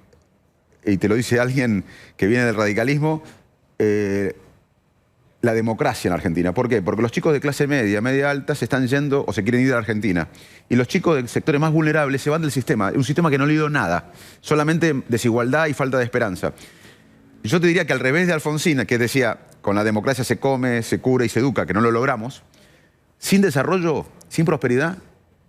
y te lo dice alguien que viene del radicalismo, la democracia en Argentina. ¿Por qué? Porque los chicos de clase media, media alta, se están yendo o se quieren ir a Argentina. Y los chicos de sectores más vulnerables se van del sistema. Un sistema que no le dio nada. Solamente desigualdad y falta de esperanza. Yo te diría que al revés de Alfonsín, que decía, con la democracia se come, se cura y se educa, que no lo logramos, sin desarrollo, sin prosperidad,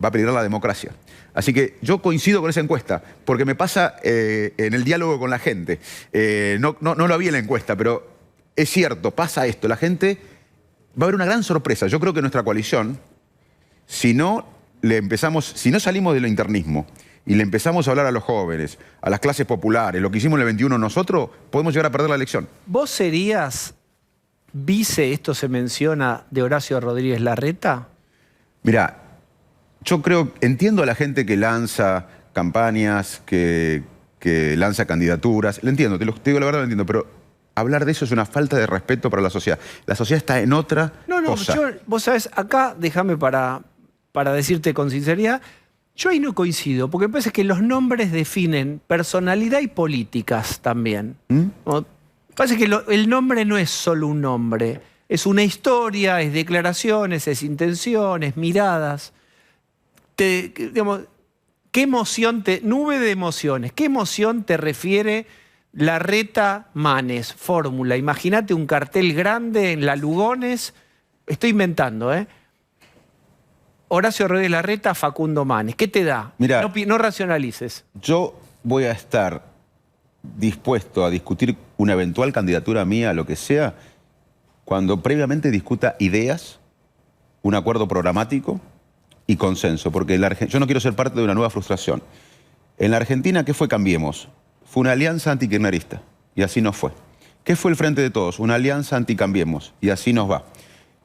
va a peligrar la democracia. Así que yo coincido con esa encuesta, porque me pasa en el diálogo con la gente. No lo había en la encuesta, pero es cierto, pasa esto. La gente va a haber una gran sorpresa. Yo creo que nuestra coalición, si no salimos del internismo y le empezamos a hablar a los jóvenes, a las clases populares, lo que hicimos en el 21 nosotros, podemos llegar a perder la elección. ¿Vos serías vice, esto se menciona, de Horacio Rodríguez Larreta? Mirá, yo entiendo a la gente que lanza campañas, que lanza candidaturas, lo entiendo, te digo la verdad, lo entiendo, pero hablar de eso es una falta de respeto para la sociedad. La sociedad está en otra cosa. Vos sabés, acá, déjame para decirte con sinceridad, yo ahí no coincido, porque me parece que los nombres definen personalidad y políticas también. Me parece que el nombre no es solo un nombre, es una historia, es declaraciones, es intenciones, miradas. Digamos, ¿qué emoción nube de emociones, qué emoción te refiere Larreta Manes, fórmula? Imagínate un cartel grande en la Lugones, estoy inventando, Horacio Rodríguez Larreta, Facundo Manes. ¿Qué te da? Mirá, no racionalices. Yo voy a estar dispuesto a discutir una eventual candidatura mía a lo que sea cuando previamente discuta ideas, un acuerdo programático y consenso, porque yo no quiero ser parte de una nueva frustración. En la Argentina, ¿qué fue Cambiemos? Fue una alianza antikirchnerista, y así nos fue. ¿Qué fue el Frente de Todos? Una alianza anticambiemos, y así nos va.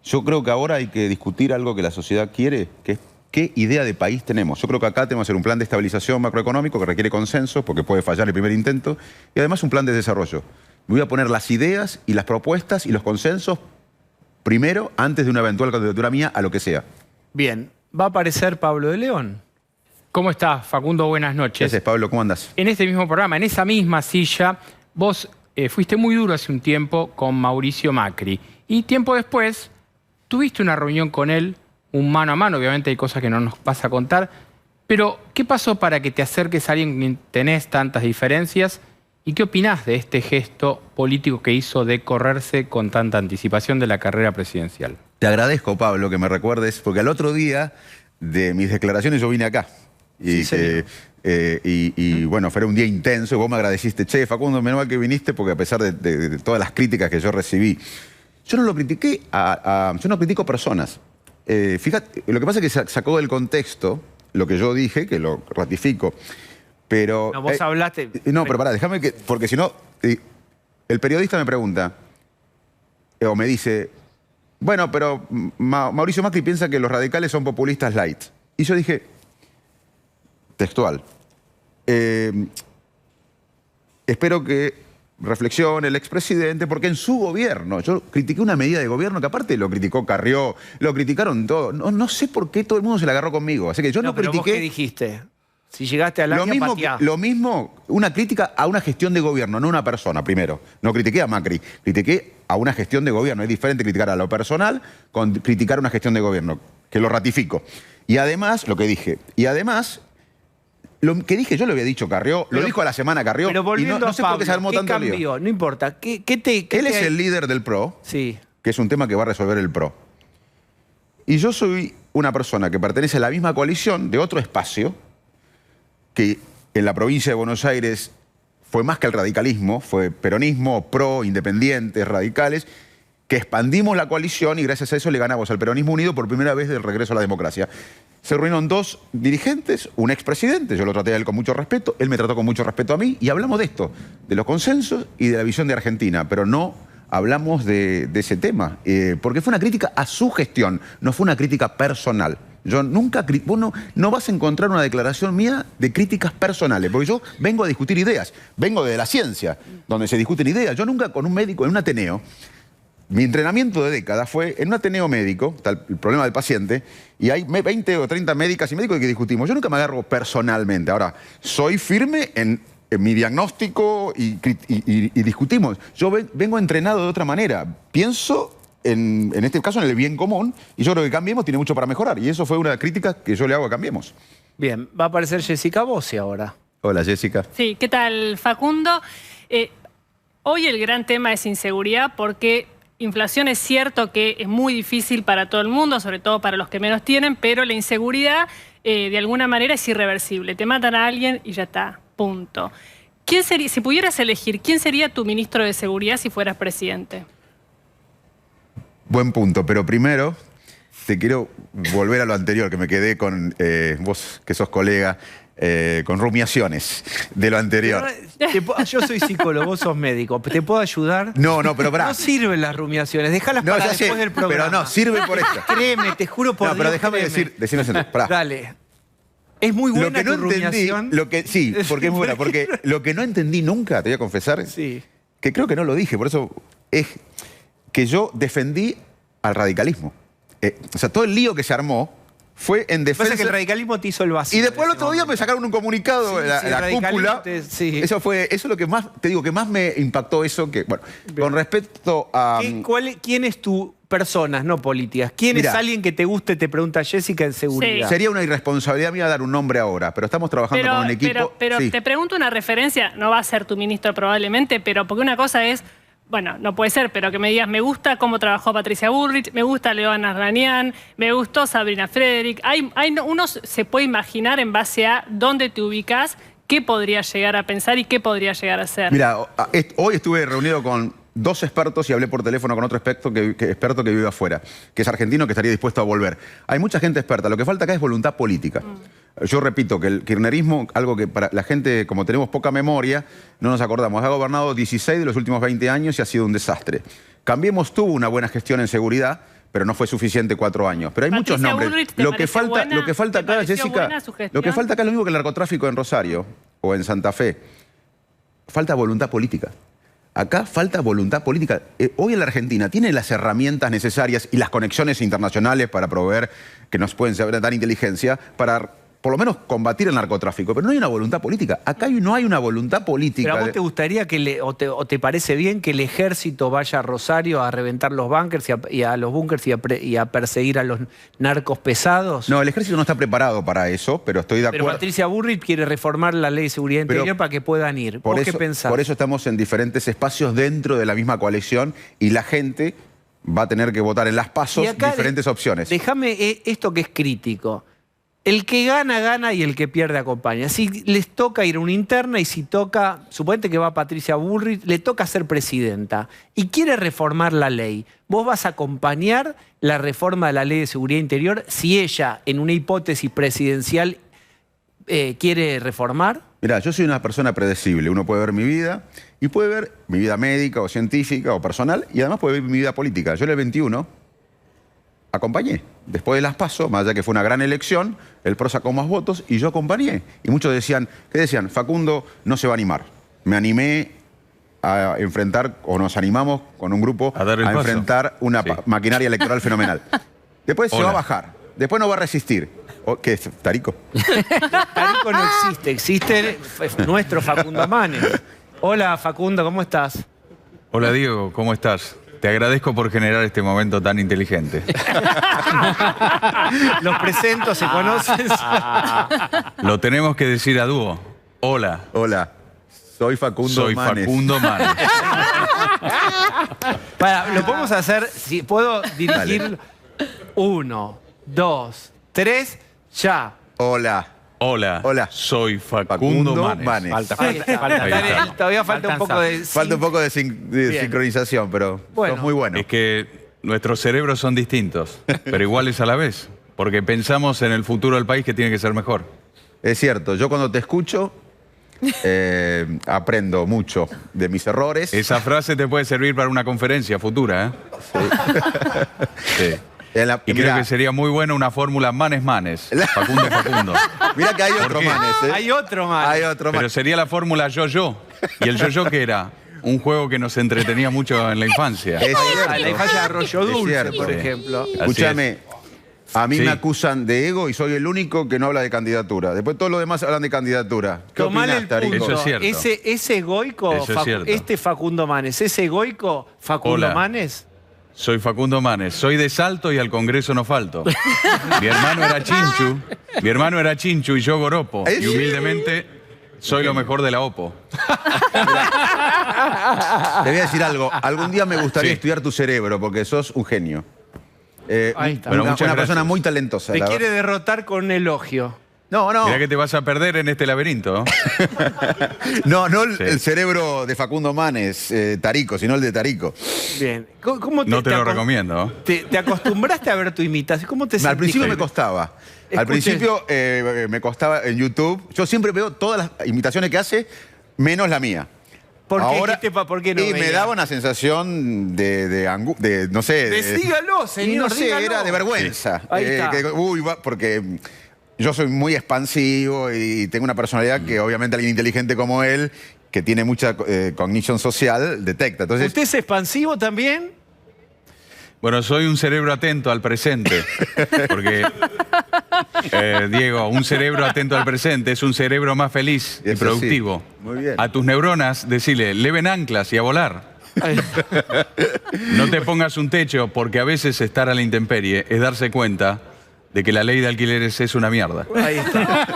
Yo creo que ahora hay que discutir algo que la sociedad quiere, que es qué idea de país tenemos. Yo creo que acá tenemos que hacer un plan de estabilización macroeconómico que requiere consenso, porque puede fallar el primer intento, y además un plan de desarrollo. Me voy a poner las ideas y las propuestas y los consensos primero, antes de una eventual candidatura mía a lo que sea. Bien. Va a aparecer Pablo de León. ¿Cómo estás, Facundo? Buenas noches. Gracias, Pablo. ¿Cómo andás? En este mismo programa, en esa misma silla, vos fuiste muy duro hace un tiempo con Mauricio Macri. Y tiempo después tuviste una reunión con él, un mano a mano. Obviamente hay cosas que no nos vas a contar. Pero, ¿qué pasó para que te acerques a alguien con quien tenés tantas diferencias? ¿Y qué opinás de este gesto político que hizo de correrse con tanta anticipación de la carrera presidencial? Te agradezco, Pablo, que me recuerdes, porque al otro día de mis declaraciones yo vine acá. Y, y bueno, fue un día intenso y vos me agradeciste. Che, Facundo, menos mal que viniste, porque a pesar de todas las críticas que yo recibí, yo no lo critiqué, yo no critico personas. Fíjate, lo que pasa es que sacó del contexto lo que yo dije, que lo ratifico, pero... No, vos hablaste... No, pero pará, déjame que... Porque si no, el periodista me pregunta, o me dice... Bueno, pero Mauricio Macri piensa que los radicales son populistas light. Y yo dije, textual, espero que reflexione el expresidente, porque en su gobierno, yo critiqué una medida de gobierno que aparte lo criticó Carrió, lo criticaron todos. No sé por qué todo el mundo se la agarró conmigo. Así que yo no pero critiqué... ¿vos qué dijiste? Si llegaste al año, lo mismo, una crítica a una gestión de gobierno, no a una persona, primero. No critiqué a Macri, critiqué a una gestión de gobierno. Es diferente criticar a lo personal con criticar una gestión de gobierno, que lo ratifico. Y además, lo que dije, lo que dije yo lo había dicho Carrió, lo dijo a la semana Carrió, pero volviendo y no sé a Pablo, por qué se armó tanto lío. Cambió? No importa. Él es el líder del PRO, sí, que es un tema que va a resolver el PRO. Y yo soy una persona que pertenece a la misma coalición de otro espacio, que en la provincia de Buenos Aires fue más que el radicalismo, fue peronismo, PRO, independientes, radicales, que expandimos la coalición y gracias a eso le ganamos al peronismo unido por primera vez del regreso a la democracia. Se reunieron 2 dirigentes, un expresidente, yo lo traté a él con mucho respeto, él me trató con mucho respeto a mí, y hablamos de esto, de los consensos y de la visión de Argentina, pero no hablamos de ese tema, porque fue una crítica a su gestión, no fue una crítica personal. Yo nunca, vos no vas a encontrar una declaración mía de críticas personales, porque yo vengo a discutir ideas, vengo de la ciencia, donde se discuten ideas. Yo nunca con un médico en un Ateneo, mi entrenamiento de décadas fue en un Ateneo médico, está el problema del paciente, y hay 20 o 30 médicas y médicos que discutimos. Yo nunca me agarro personalmente. Ahora, soy firme en mi diagnóstico y discutimos. Yo vengo entrenado de otra manera. Pienso, en este caso, en el bien común, y yo creo que Cambiemos tiene mucho para mejorar. Y eso fue una crítica que yo le hago a Cambiemos. Bien, va a aparecer Jessica Bossi ahora. Hola, Jessica. Sí, ¿qué tal, Facundo? Hoy el gran tema es inseguridad porque inflación es cierto que es muy difícil para todo el mundo, sobre todo para los que menos tienen, pero la inseguridad de alguna manera es irreversible. Te matan a alguien y ya está, punto. ¿Quién sería, si pudieras elegir, quién sería tu ministro de Seguridad si fueras presidente? Buen punto, pero primero te quiero volver a lo anterior, que me quedé con vos, que sos colega, con rumiaciones de lo anterior. Yo soy psicólogo, vos sos médico. ¿Te puedo ayudar? No, pero pará. No sirven las rumiaciones, déjalas para después del programa. Pero no, sirve por esto. Créeme, te juro por Dios. No, pero déjame decirme, pará. Dale. Es muy buena tu rumiación. Sí, porque es muy buena. Porque lo que no entendí nunca, te voy a confesar, que creo que no lo dije, por eso es que yo defendí al radicalismo. O sea, todo el lío que se armó fue en defensa... Pasa que el radicalismo te hizo el vacío. Y después el otro día me sacaron un comunicado de la cúpula. Eso es lo que más, te digo, que más me impactó eso. Que, bueno, con respecto a... ¿Quién es tu persona, no políticas? ¿Quién es alguien que te guste, te pregunta Jessica, en seguridad? Sería una irresponsabilidad mía dar un nombre ahora, pero estamos trabajando con un equipo... Pero te pregunto una referencia, no va a ser tu ministro probablemente, pero porque una cosa es... Bueno, no puede ser, pero que me digas, me gusta cómo trabajó Patricia Bullrich, me gusta Leona Ranián, me gustó Sabrina Frederick. Uno se puede imaginar en base a dónde te ubicas, qué podría llegar a pensar y qué podría llegar a ser. Mira, hoy estuve reunido con 2 expertos y hablé por teléfono con otro experto que vive afuera, que es argentino, que estaría dispuesto a volver. Hay mucha gente experta, lo que falta acá es voluntad política. Yo repito que el kirchnerismo, algo que para la gente, como tenemos poca memoria, no nos acordamos. Ha gobernado 16 de los últimos 20 años y ha sido un desastre. Cambiemos tuvo una buena gestión en seguridad, pero no fue suficiente 4 años. Pero hay muchos nombres. Lo que falta acá, Jessica, lo que falta acá es lo mismo que el narcotráfico en Rosario o en Santa Fe. Falta voluntad política. Acá falta voluntad política. Hoy en la Argentina tiene las herramientas necesarias y las conexiones internacionales para proveer que nos pueden dar inteligencia para por lo menos combatir el narcotráfico, pero no hay una voluntad política. Acá no hay una voluntad política. ¿Pero a vos te gustaría o te parece bien que el ejército vaya a Rosario a reventar los búnkers y a los búnkers y a perseguir a los narcos pesados? No, el ejército no está preparado para eso, pero estoy de acuerdo. Pero Patricia Bullrich quiere reformar la ley de seguridad interior para que puedan ir. ¿Vos qué pensás? Por eso estamos en diferentes espacios dentro de la misma coalición y la gente va a tener que votar en las PASOs diferentes opciones. Déjame esto que es crítico. El que gana, gana y el que pierde, acompaña. Si les toca ir a una interna y si toca, suponete que va Patricia Bullrich, le toca ser presidenta y quiere reformar la ley, ¿vos vas a acompañar la reforma de la ley de seguridad interior si ella, en una hipótesis presidencial, quiere reformar? Mirá, yo soy una persona predecible. Uno puede ver mi vida y puede ver mi vida médica o científica o personal y además puede ver mi vida política. Yo en el 21 acompañé. Después de las PASO, más allá que fue una gran elección, el PRO sacó más votos y yo acompañé. Y muchos decían, ¿qué decían? Facundo no se va a animar. Me animé a enfrentar, o nos animamos con un grupo a enfrentar una maquinaria electoral fenomenal. Después se va a bajar. Después no va a resistir. ¿Qué es? ¿Tarico? Tarico no existe. Existe nuestro Facundo Manes. Hola, Facundo, ¿cómo estás? Hola, Diego, ¿cómo estás? Te agradezco por generar este momento tan inteligente. Los presento, ¿se conocen? Lo tenemos que decir a dúo. Hola. Hola. Soy Facundo Manes. Soy Facundo Manes. Lo podemos hacer, si puedo dirigir. 1, 2, 3, ya. Hola. Hola, Hola. soy Facundo Manes. Todavía falta un poco de... Falta un poco de sincronización, pero Bueno. sos muy bueno. Es que nuestros cerebros son distintos, pero iguales a la vez, porque pensamos en el futuro del país que tiene que ser mejor. Es cierto, yo cuando te escucho aprendo mucho de mis errores. Esa frase te puede servir para una conferencia futura, ¿eh? Sí. Y creo que sería muy buena una fórmula Manes. Facundo. Mirá que hay otro Manes, ¿eh? Hay otro Manes. Hay otro Pero Manes. sería la fórmula yo-yo. ¿Y el yo-yo qué era? Un juego que nos entretenía mucho en la infancia. Es cierto. La infancia de Arroyo Es Dulce, cierto. por Sí. ejemplo. Así Escúchame, a mí Sí. me acusan de ego y soy el único que no habla de candidatura. Después todos los demás hablan de candidatura. ¿Qué Tomale opinás, el Tarico? punto. Eso es cierto. Ese egoico, Eso es cierto. este Facundo Manes, ese egoico Facundo Hola. Manes. Soy Facundo Manes, soy de Salto y al Congreso no falto. Mi hermano era Chinchu y yo Goropo. Y humildemente soy lo mejor de la OPO. Te voy a decir algo. Algún día me gustaría Sí. estudiar tu cerebro porque sos un genio. Ahí está. Bueno, una muchas persona gracias. muy talentosa. Te la quiere verdad. derrotar con un elogio. No, Mirá que te vas a perder en este laberinto. no Sí. el cerebro de Facundo Manes, Tarico, sino el de Tarico. Bien. ¿Cómo No te lo recomiendo. ¿Te acostumbraste a ver tu imitación? ¿Cómo te Al sentiste? principio me costaba. Al Escuche. principio me costaba en YouTube. Yo siempre veo todas las imitaciones que hace, menos la mía. ¿Por qué? Ahora, ¿Por qué no y me veía? daba una sensación de no sé. Dígalo, Y señor, no sé, dígalo. era de vergüenza. Sí. Ahí está. Porque yo soy muy expansivo y tengo una personalidad que obviamente alguien inteligente como él, que tiene mucha cognition social, detecta. Entonces, ¿Usted es expansivo también? Bueno, soy un cerebro atento al presente. Porque, Diego, un cerebro atento al presente es un cerebro más feliz y Eso sí. productivo. Muy bien. A tus neuronas, decile, leven anclas y a volar. No te pongas un techo, porque a veces estar a la intemperie es darse cuenta de que la ley de alquileres es una mierda. Ahí está.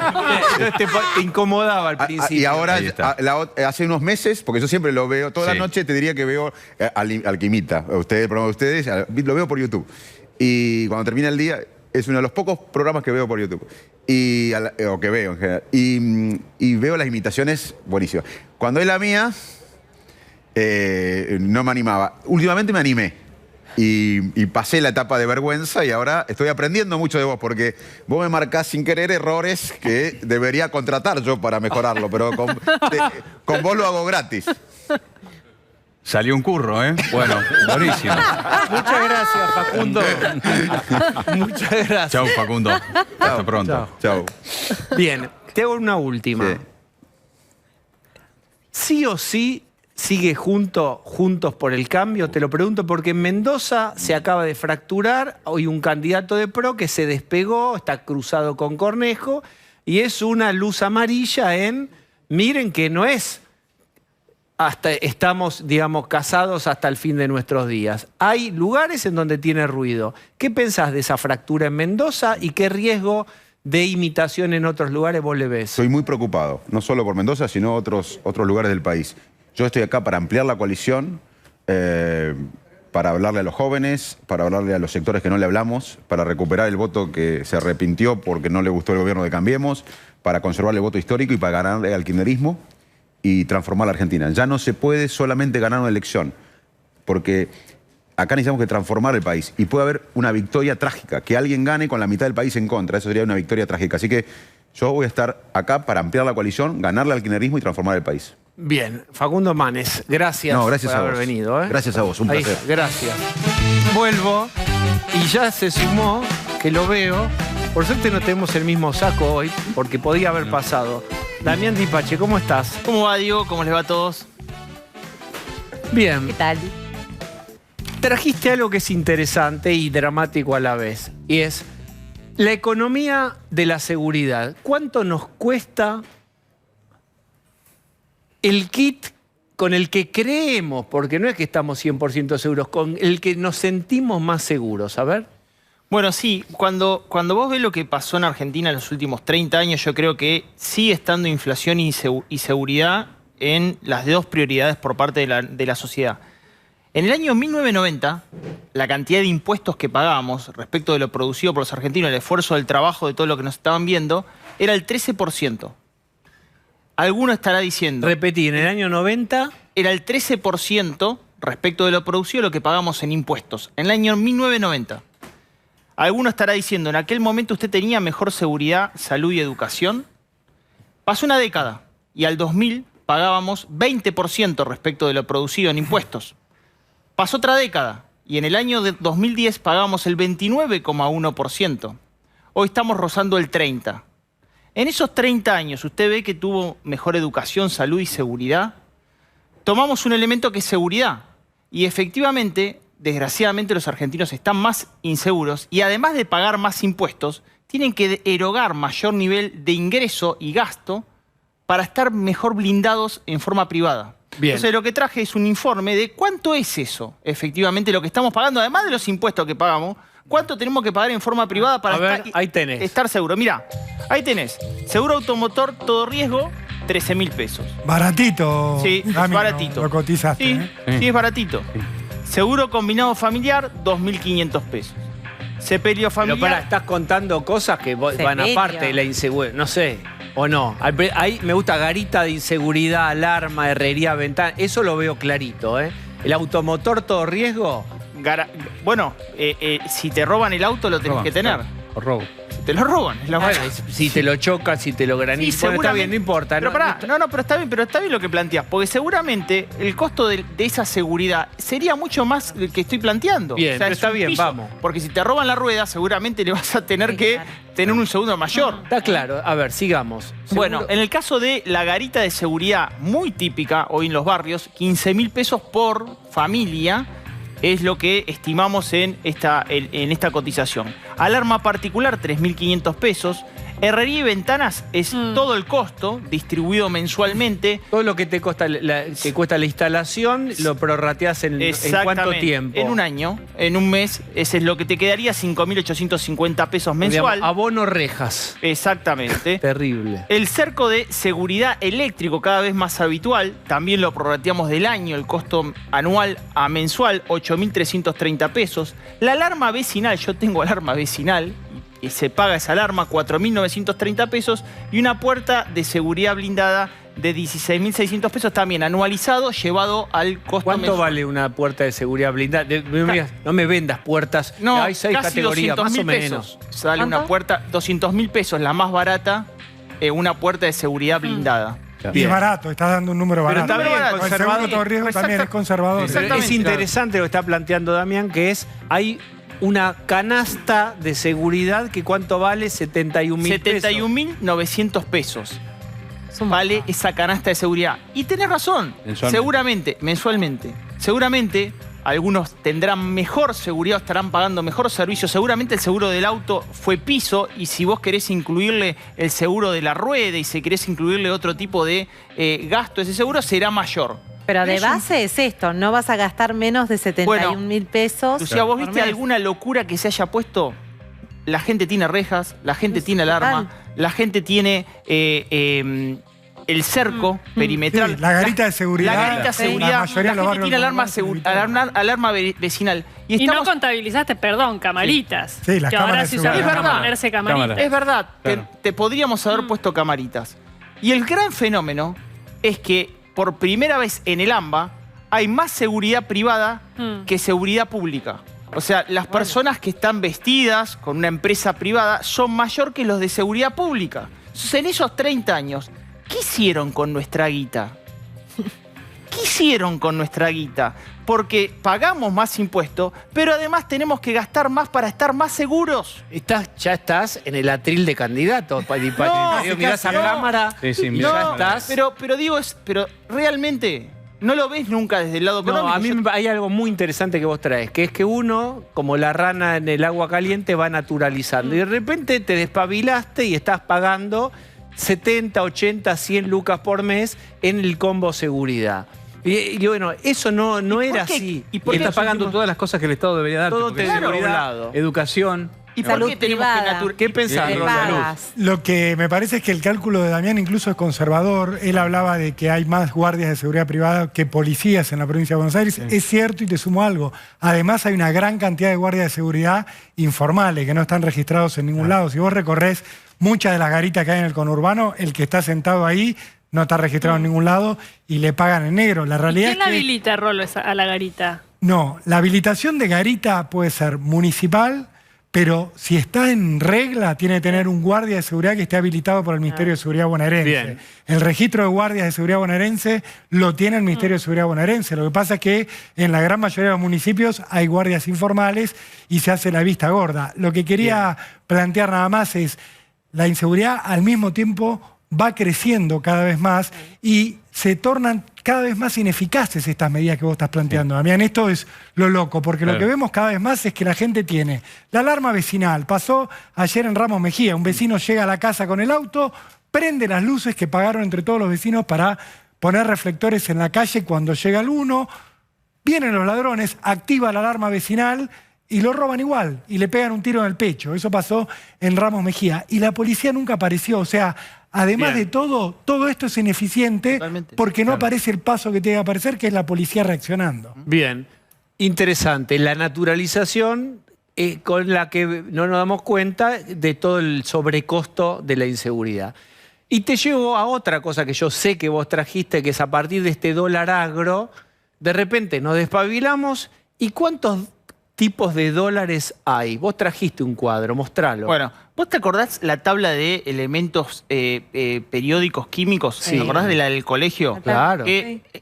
Entonces te incomodaba al principio. y ahora, Ahí está. hace unos meses, porque yo siempre lo veo, toda la Sí. noche te diría que veo al que imita. Ustedes, el programa de ustedes, lo veo por YouTube. Y cuando termina el día, es uno de los pocos programas que veo por YouTube. O que veo en general. Y veo las imitaciones buenísimas. Cuando es la mía, no me animaba. Últimamente me animé. Y pasé la etapa de vergüenza y ahora estoy aprendiendo mucho de vos porque vos me marcás sin querer errores que debería contratar yo para mejorarlo, pero con vos lo hago gratis. Salió un curro, ¿eh? Bueno, buenísimo. Muchas gracias, Facundo. Muchas gracias. Chau, Facundo. Hasta pronto. Chau. Bien, te hago una última. Sí. ¿Sí o sí sigue Juntos por el Cambio? Te lo pregunto porque en Mendoza se acaba de fracturar. Hoy un candidato de PRO que se despegó, está cruzado con Cornejo y es una luz amarilla en, miren que no es, estamos, digamos, casados hasta el fin de nuestros días. Hay lugares en donde tiene ruido. ¿Qué pensás de esa fractura en Mendoza y qué riesgo de imitación en otros lugares vos le ves? Soy muy preocupado, no solo por Mendoza, sino otros lugares del país. Yo estoy acá para ampliar la coalición, para hablarle a los jóvenes, para hablarle a los sectores que no le hablamos, para recuperar el voto que se arrepintió porque no le gustó el gobierno de Cambiemos, para conservar el voto histórico y para ganarle al kirchnerismo y transformar la Argentina. Ya no se puede solamente ganar una elección, porque acá necesitamos que transformar el país y puede haber una victoria trágica, que alguien gane con la mitad del país en contra, eso sería una victoria trágica. Así que yo voy a estar acá para ampliar la coalición, ganarle al kirchnerismo y transformar el país. Bien, Facundo Manes, gracias, No, gracias por a haber vos. venido. Gracias a vos, un Ahí placer. está, gracias. Vuelvo y ya se sumó, que lo veo. Por suerte no tenemos el mismo saco hoy, porque podía haber pasado. Damián Dipache, ¿cómo estás? ¿Cómo va, Diego? ¿Cómo les va a todos? Bien. ¿Qué tal? Trajiste algo que es interesante y dramático a la vez, y es la economía de la seguridad. ¿Cuánto nos cuesta el kit con el que creemos, porque no es que estamos 100% seguros, con el que nos sentimos más seguros? A ver. Bueno, sí, cuando vos ves lo que pasó en Argentina en los últimos 30 años, yo creo que sigue estando inflación y seguridad en las dos prioridades por parte de la sociedad. En el año 1990, la cantidad de impuestos que pagábamos respecto de lo producido por los argentinos, el esfuerzo del trabajo de todo lo que nos estaban viendo, era el 13%. Alguno estará diciendo... Repetí, en el año 90... Era el 13% respecto de lo producido lo que pagamos en impuestos. En el año 1990. Alguno estará diciendo, en aquel momento usted tenía mejor seguridad, salud y educación. Pasó una década y al 2000 pagábamos 20% respecto de lo producido en impuestos. Pasó otra década y en el año 2010 pagábamos el 29,1%. Hoy estamos rozando el 30%. En esos 30 años, ¿usted ve que tuvo mejor educación, salud y seguridad? Tomamos un elemento que es seguridad. Y efectivamente, desgraciadamente, los argentinos están más inseguros y además de pagar más impuestos, tienen que erogar mayor nivel de ingreso y gasto para estar mejor blindados en forma privada. Bien. Entonces, lo que traje es un informe de cuánto es eso, efectivamente, lo que estamos pagando, además de los impuestos que pagamos, cuánto tenemos que pagar en forma privada para estar seguro. Mirá, ahí tenés. Seguro automotor, todo riesgo, 13.000 pesos. Baratito. Sí, es baratito. Lo cotizaste, Sí, ¿eh? sí, es baratito. Seguro combinado familiar, 2.500 pesos. Sepelio familiar... Pero estás contando cosas que van aparte de la inseguridad. No sé, o no. Ahí me gusta garita de inseguridad, alarma, herrería, ventana. Eso lo veo clarito, ¿eh? El automotor, todo riesgo... Bueno, si te roban el auto lo tenés que tener. Claro, o robo. Te lo roban. Es la Bueno, si te lo chocas, si te lo granizan. Sí, bueno, está bien, no importa. Pero pero está bien, lo que planteas. Porque seguramente el costo de esa seguridad sería mucho más el que estoy planteando. Bien, pero está bien, vamos. Porque si te roban la rueda, seguramente le vas a tener que tener un segundo mayor. Está claro. A ver, sigamos. Bueno, en el caso de la garita de seguridad muy típica hoy en los barrios, 15.000 pesos por familia es lo que estimamos en esta cotización. Alarma particular, 3.500 pesos. Herrería y ventanas es todo el costo distribuido mensualmente. Todo lo que te cuesta la instalación lo prorrateas en cuánto tiempo. En un año, en un mes, ese es lo que te quedaría, 5.850 pesos mensual. Digamos, abono rejas. Exactamente. Terrible. El cerco de seguridad eléctrico, cada vez más habitual, también lo prorrateamos del año, el costo anual a mensual, 8.330 pesos. La alarma vecinal, yo tengo alarma vecinal, y se paga esa alarma, 4.930 pesos, y una puerta de seguridad blindada de 16.600 pesos, también anualizado, llevado al costo ¿Cuánto mensual. vale una puerta de seguridad blindada? No me vendas puertas. No, hay 6 casi categorías, más o 200.000 menos. pesos. Sale una puerta, 200.000 pesos, la más barata, una puerta de seguridad blindada. Y es barato, estás dando un número barato. Pero está bien, el seguro todo riesgo también es conservador. Es interesante lo que está planteando Damián, que es, hay una canasta de seguridad que ¿cuánto vale? 71.000 pesos. 71.900 pesos. Vale esa canasta de seguridad. Y tenés razón, mensualmente. Seguramente algunos tendrán mejor seguridad, estarán pagando mejor servicio. Seguramente el seguro del auto fue piso y si vos querés incluirle el seguro de la rueda y si querés incluirle otro tipo de gasto, ese seguro será mayor. Pero de base es esto, no vas a gastar menos de 71.000 pesos. Lucía, ¿vos viste alguna locura que se haya puesto? La gente tiene rejas, la gente tiene alarma, la gente tiene el cerco perimetral. Sí, la garita de seguridad. La garita de seguridad. La mayoría de los gente barrios tiene alarma vecinal. Y no contabilizaste, camaritas. Sí, las que cámaras ahora de se seguridad. usan para ponerse camaritas. Es verdad, Claro. te podríamos haber puesto camaritas. Y el gran fenómeno es que por primera vez en el AMBA hay más seguridad privada que seguridad pública. O sea, las personas que están vestidas con una empresa privada son mayor que los de seguridad pública. Entonces, en esos 30 años, ¿qué hicieron con nuestra guita? ¿Qué hicieron con nuestra guita? Porque pagamos más impuestos, pero además tenemos que gastar más para estar más seguros. Ya estás en el atril de candidatos. Mirás a cámara y ya estás. Pero realmente no lo ves nunca desde el lado económico. No, a mí hay algo muy interesante que vos traes, que es que uno, como la rana en el agua caliente, va naturalizando. Y de repente te despabilaste y estás pagando 70, 80, 100 lucas por mes en el combo seguridad. Y bueno, eso no era así. ¿Y por qué estás pagando todas las cosas que el Estado debería darte? Todo Porque te seguridad, doblado. educación, ¿Y por qué tenemos que ¿Qué pensás, Ronald? Lo que me parece es que el cálculo de Damián incluso es conservador. Él hablaba de que hay más guardias de seguridad privada que policías en la provincia de Buenos Aires. Sí. Es cierto, y te sumo algo. Además hay una gran cantidad de guardias de seguridad informales que no están registrados en ningún lado. Si vos recorres muchas de las garitas que hay en el conurbano, el que está sentado ahí no está registrado en ningún lado y le pagan en negro. La realidad ¿Quién habilita, Rolo, a la garita? No, la habilitación de garita puede ser municipal, pero si está en regla, tiene que tener un guardia de seguridad que esté habilitado por el Ministerio de Seguridad bonaerense. Bien. El registro de guardias de seguridad bonaerense lo tiene el Ministerio de Seguridad bonaerense. Lo que pasa es que en la gran mayoría de los municipios hay guardias informales y se hace la vista gorda. Lo que quería plantear nada más es, la inseguridad al mismo tiempo va creciendo cada vez más y se tornan cada vez más ineficaces estas medidas que vos estás planteando. Damián, esto es lo loco, porque lo que vemos cada vez más es que la gente tiene la alarma vecinal. Pasó ayer en Ramos Mejía, un vecino llega a la casa con el auto, prende las luces que pagaron entre todos los vecinos para poner reflectores en la calle cuando llega el uno, vienen los ladrones, activa la alarma vecinal y lo roban igual, y le pegan un tiro en el pecho. Eso pasó en Ramos Mejía. Y la policía nunca apareció, o sea, además de todo esto es ineficiente porque no aparece el paso que tiene que aparecer, que es la policía reaccionando. Bien, interesante. La naturalización con la que no nos damos cuenta de todo el sobrecosto de la inseguridad. Y te llevo a otra cosa que yo sé que vos trajiste, que es a partir de este dólar agro, de repente nos despabilamos y ¿cuántos tipos de dólares hay? Vos trajiste un cuadro, mostralo. Bueno, ¿vos te acordás la tabla de elementos periódicos químicos? Sí. ¿Te acordás de la del colegio? Claro.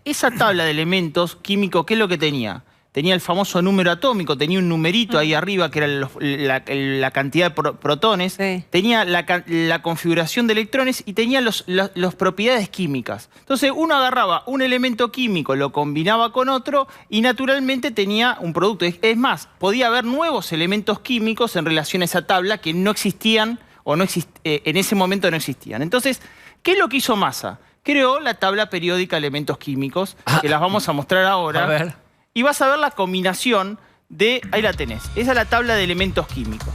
Esa tabla de elementos químicos, ¿qué es lo que tenía? Tenía el famoso número atómico, tenía un numerito ahí arriba que era la cantidad de protones, tenía la configuración de electrones y tenía las propiedades químicas. Entonces uno agarraba un elemento químico, lo combinaba con otro y naturalmente tenía un producto. Es más, podía haber nuevos elementos químicos en relación a esa tabla que no existían o en ese momento no existían. Entonces, ¿qué es lo que hizo Massa? Creó la tabla periódica de elementos químicos, que las vamos a mostrar ahora. A ver. Y vas a ver la combinación de... Ahí la tenés. Esa es la tabla de elementos químicos.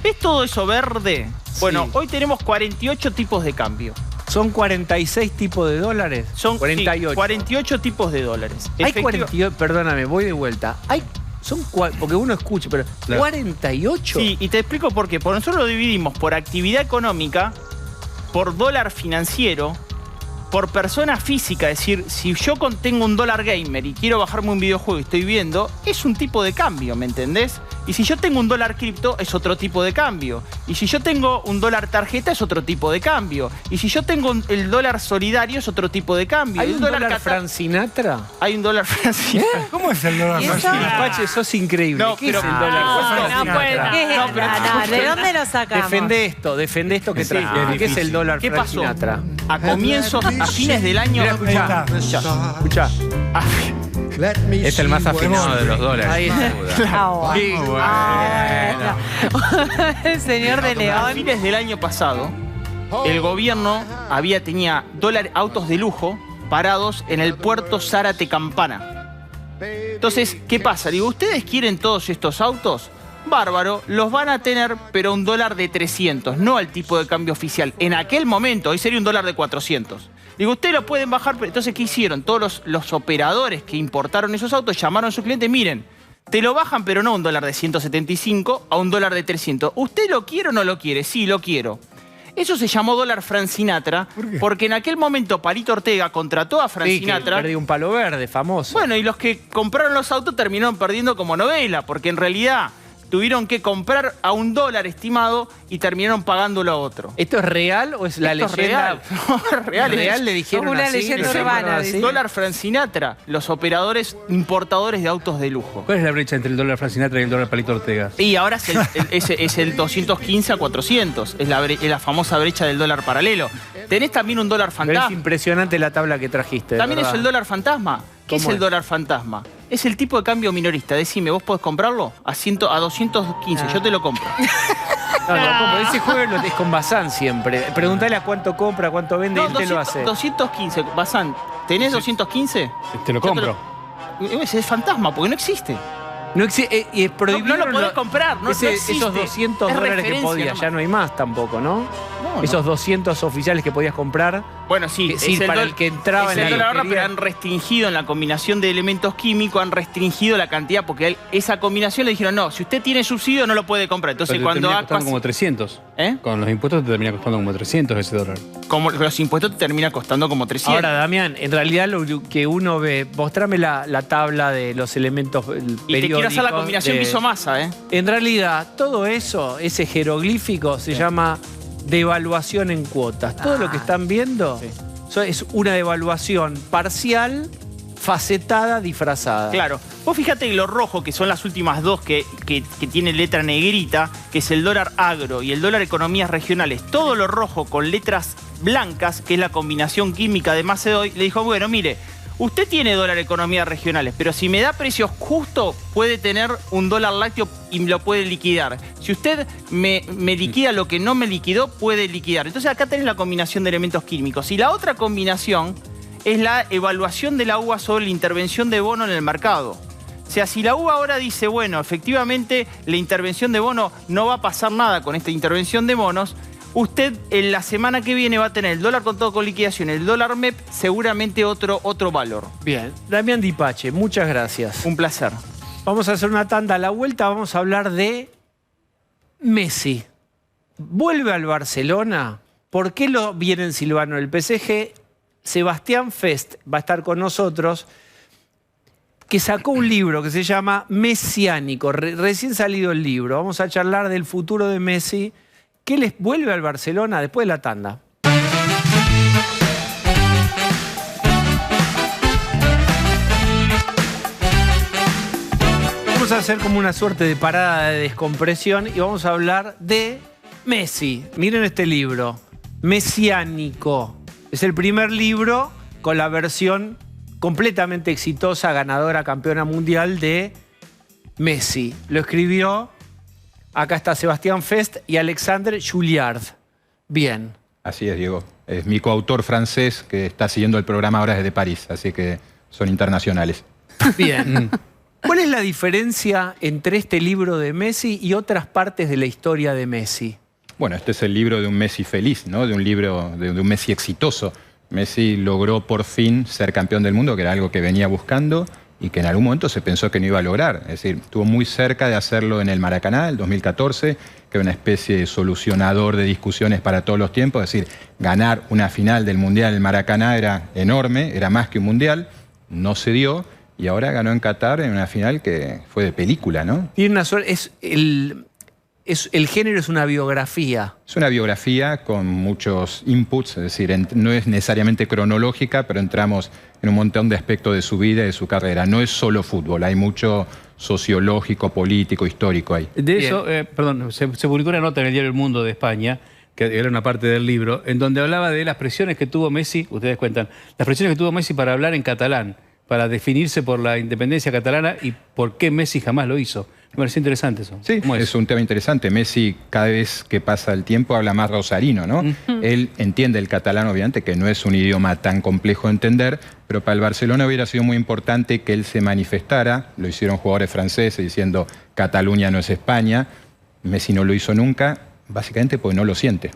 ¿Ves todo eso verde? Sí. Bueno, hoy tenemos 48 tipos de cambio. ¿Son 46 tipos de dólares? Son 48. Sí, 48 tipos de dólares. Hay 48... Perdóname, voy de vuelta. Porque uno escucha, pero... Claro. ¿48? Sí, y te explico por qué. Porque nosotros lo dividimos por actividad económica, por dólar financiero, por persona física. Es decir, si yo tengo un dólar gamer y quiero bajarme un videojuego y estoy viendo, es un tipo de cambio, ¿me entendés? Y si yo tengo un dólar cripto, es otro tipo de cambio. Y si yo tengo un dólar tarjeta, es otro tipo de cambio. Y si yo tengo el dólar solidario, es otro tipo de cambio. ¿Hay un dólar Frank Sinatra? Hay un dólar Frank Sinatra. ¿Cómo es el dólar Frank Sinatra? Pache, sos increíble. No, ¿Qué es el dólar Frank Sinatra? ¿De dónde lo sacamos? Defende esto que traje. ¿Qué es el dólar Frank Sinatra? A comienzos, a fines del año... Escuchá. Es el más afinado de los dólares. Ahí está. El señor de León. A fines del año pasado, el gobierno tenía autos de lujo parados en el puerto Zárate Campana. Entonces, ¿qué pasa? Digo, ¿ustedes quieren todos estos autos? Bárbaro, los van a tener, pero a un dólar de 300, no al tipo de cambio oficial. En aquel momento, hoy sería un dólar de 400. Digo, ustedes lo pueden bajar, pero entonces, ¿qué hicieron? Todos los operadores que importaron esos autos llamaron a su cliente, miren, te lo bajan, pero no a un dólar de 175, a un dólar de 300. ¿Usted lo quiere o no lo quiere? Sí, lo quiero. Eso se llamó dólar Frank Sinatra, porque en aquel momento Palito Ortega contrató a Frank Sinatra. Perdió un palo verde, famoso. Bueno, y los que compraron los autos terminaron perdiendo como novela, porque en realidad tuvieron que comprar a un dólar estimado y terminaron pagándolo a otro. ¿Esto es real o es la leyenda? Es real. ¿Real le dijeron una así? leyenda urbana. Dólar Frank Sinatra, los operadores importadores de autos de lujo. ¿Cuál es la brecha entre el dólar Frank Sinatra y el dólar Palito Ortega? Y ahora es el 215 a 400. Es la famosa brecha del dólar paralelo. Tenés también un dólar fantasma. Pero es impresionante la tabla que trajiste. También es el dólar fantasma. ¿Qué es el dólar fantasma? Es el tipo de cambio minorista. Decime, ¿vos podés comprarlo? A 215, yo te lo compro. No, ese juego es con Bazán siempre. Preguntale a cuánto compra, cuánto vende, y él te lo hace. 215, Bazán, ¿tenés 215? Te lo compro. Es fantasma, porque no existe. Y es prohibido. No lo podés comprar, no existe. Esos 200 Es dólares que referencia podías, nomás. ya no hay más tampoco, ¿no? No, Esos 200 oficiales que podías comprar. Bueno, sí, que sí, para el que entraba en la ahorra, lotería. pero han restringido en la combinación de elementos químicos, han restringido la cantidad, porque esa combinación le dijeron, no, si usted tiene subsidio no lo puede comprar. Entonces Pero te cuando termina costando como 300. Con los impuestos te termina costando como 300 ese dólar. Como los impuestos te termina costando como 300. Ahora, Damián, en realidad lo que uno ve, mostrame la tabla de los elementos periódicos. Y te quiero hacer la combinación que hizo Massa, ¿eh? En realidad, todo eso, ese jeroglífico, se llama devaluación en cuotas. Todo lo que están viendo es una devaluación parcial, facetada, disfrazada. Claro. Vos fíjate que lo rojo, que son las últimas dos que tiene letra negrita, que es el dólar agro y el dólar economías regionales, todo lo rojo con letras blancas, que es la combinación química de Macedoy, le dijo, bueno, mire, usted tiene dólar economías regionales, pero si me da precios justos, puede tener un dólar lácteo y me lo puede liquidar. Si usted me liquida lo que no me liquidó, puede liquidar. Entonces acá tenés la combinación de elementos químicos. Y la otra combinación es la evaluación de la UBA sobre la intervención de bono en el mercado. O sea, si la UBA ahora dice, bueno, efectivamente la intervención de bono no va a pasar nada con esta intervención de bonos, usted en la semana que viene va a tener el dólar contado con liquidación, el dólar MEP, seguramente otro valor. Bien. Damián Dipache, muchas gracias. Un placer. Vamos a hacer una tanda. A la vuelta vamos a hablar de Messi. ¿Vuelve al Barcelona? ¿Por qué lo viene en Silvano del PSG? Sebastián Fest va a estar con nosotros, que sacó un libro que se llama Mesiánico. Recién salido el libro. Vamos a charlar del futuro de Messi. ¿Qué les vuelve al Barcelona después de la tanda? Vamos a hacer como una suerte de parada de descompresión y vamos a hablar de Messi. Miren este libro, Mesiánico. Es el primer libro con la versión completamente exitosa, ganadora, campeona mundial de Messi. Lo escribió... Acá está Sebastián Fest y Alexandre Julliard. Bien. Así es, Diego. Es mi coautor francés que está siguiendo el programa ahora desde París, así que son internacionales. Bien. ¿Cuál es la diferencia entre este libro de Messi y otras partes de la historia de Messi? Bueno, este es el libro de un Messi feliz, ¿no? De un libro de un Messi exitoso. Messi logró por fin ser campeón del mundo, que era algo que venía buscando y que en algún momento se pensó que no iba a lograr. Es decir, estuvo muy cerca de hacerlo en el Maracaná, el 2014, que era una especie de solucionador de discusiones para todos los tiempos. Es decir, ganar una final del Mundial en el Maracaná era enorme, era más que un Mundial, no se dio, y ahora ganó en Qatar en una final que fue de película, ¿no? Tiene una suerte, el género es una biografía. Es una biografía con muchos inputs, es decir, no es necesariamente cronológica, pero entramos en un montón de aspectos de su vida y de su carrera. No es solo fútbol, hay mucho sociológico, político, histórico ahí. De eso, perdón, se publicó una nota en el diario El Mundo de España, que era una parte del libro, en donde hablaba de las presiones que tuvo Messi, ustedes cuentan, las presiones que tuvo Messi para hablar en catalán, para definirse por la independencia catalana y por qué Messi jamás lo hizo. Me pareció interesante eso. Sí, es un tema interesante. Messi, cada vez que pasa el tiempo, habla más rosarino, ¿no? Él entiende el catalán, obviamente, que no es un idioma tan complejo de entender, pero para el Barcelona hubiera sido muy importante que él se manifestara. Lo hicieron jugadores franceses diciendo Cataluña no es España. Messi no lo hizo nunca, básicamente porque no lo siente.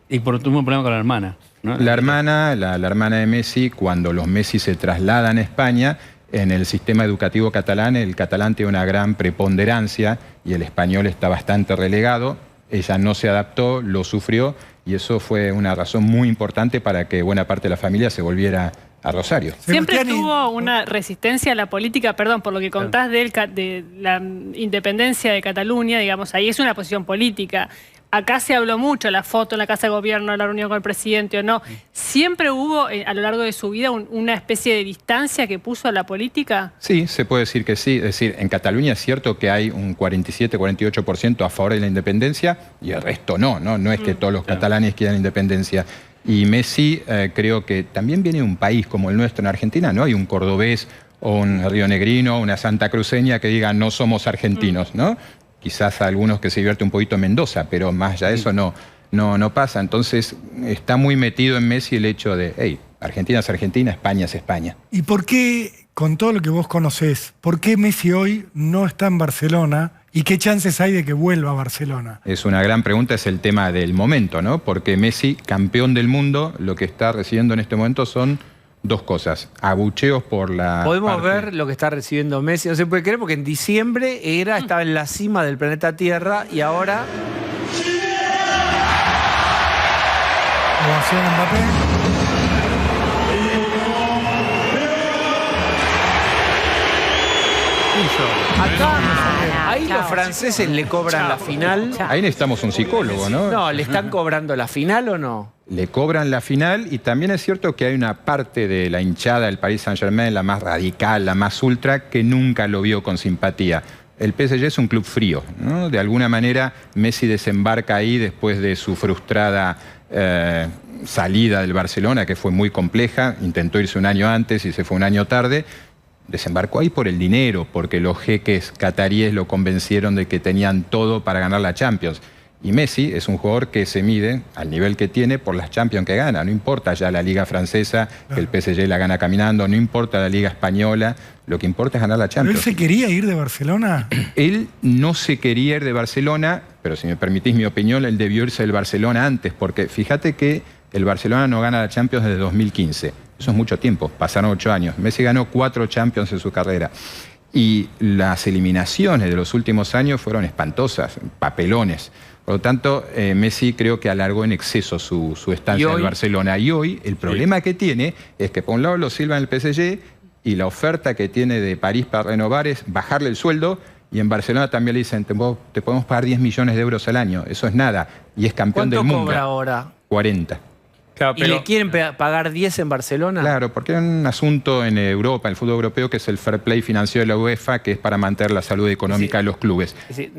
Y por tuvo un problema con la hermana, ¿no? La hermana de Messi, cuando los Messi se trasladan a España, en el sistema educativo catalán, el catalán tiene una gran preponderancia y el español está bastante relegado. Ella no se adaptó, lo sufrió y eso fue una razón muy importante para que buena parte de la familia se volviera a Rosario. Siempre tuvo una resistencia a la política, perdón, por lo que contás de la independencia de Cataluña, digamos, ahí es una posición política. Acá se habló mucho, la foto en la Casa de Gobierno, la reunión con el presidente o no. ¿Siempre hubo a lo largo de su vida una especie de distancia que puso a la política? Sí, se puede decir que sí. Es decir, en Cataluña es cierto que hay un 47-48% a favor de la independencia y el resto no. No es que todos los catalanes quieran independencia. Y Messi creo que también viene de un país como el nuestro en Argentina, no hay un cordobés o un rionegrino, una santacruceña que diga no somos argentinos, ¿no? Quizás a algunos que se divierte un poquito en Mendoza, pero más allá de eso no pasa. Entonces está muy metido en Messi el hecho de, hey, Argentina es Argentina, España es España. ¿Y por qué con todo lo que vos conocés, ¿por qué Messi hoy no está en Barcelona y qué chances hay de que vuelva a Barcelona? Es una gran pregunta, es el tema del momento, ¿no? Porque Messi, campeón del mundo, lo que está recibiendo en este momento son dos cosas. Abucheos por la... Podemos ver lo que está recibiendo Messi, no se puede creer, porque en diciembre estaba en la cima del planeta Tierra y ahora... Ovación a Mbappé. Ahí los franceses le cobran la final. Ahí necesitamos un psicólogo, ¿no? No, ¿le están cobrando la final o no? Le cobran la final y también es cierto que hay una parte de la hinchada del Paris Saint-Germain, la más radical, la más ultra, que nunca lo vio con simpatía. El PSG es un club frío, ¿no? De alguna manera Messi desembarca ahí después de su frustrada salida del Barcelona, que fue muy compleja, intentó irse un año antes y se fue un año tarde. Desembarcó ahí por el dinero, porque los jeques cataríes lo convencieron de que tenían todo para ganar la Champions. Y Messi es un jugador que se mide al nivel que tiene por las Champions que gana. No importa ya la Liga Francesa, que el PSG la gana caminando, no importa la Liga Española, lo que importa es ganar la Champions. ¿Pero él se quería ir de Barcelona? Él no se quería ir de Barcelona, pero si me permitís mi opinión, él debió irse del Barcelona antes, porque fíjate que el Barcelona no gana la Champions desde 2015. Eso es mucho tiempo, pasaron 8 años. Messi ganó 4 Champions en su carrera. Y las eliminaciones de los últimos años fueron espantosas, papelones. Por lo tanto, Messi creo que alargó en exceso su estancia en el Barcelona. Y hoy el problema que tiene es que por un lado lo silba en el PSG y la oferta que tiene de París para renovar es bajarle el sueldo. Y en Barcelona también le dicen, te podemos pagar 10 millones de euros al año. Eso es nada. Y es campeón del mundo. ¿Cuánto cobra ahora? 40. Claro, ¿Y le quieren pagar 10 en Barcelona? Claro, porque hay un asunto en Europa, en el fútbol europeo, que es el fair play financiero de la UEFA, que es para mantener la salud económica de los clubes. Es decir,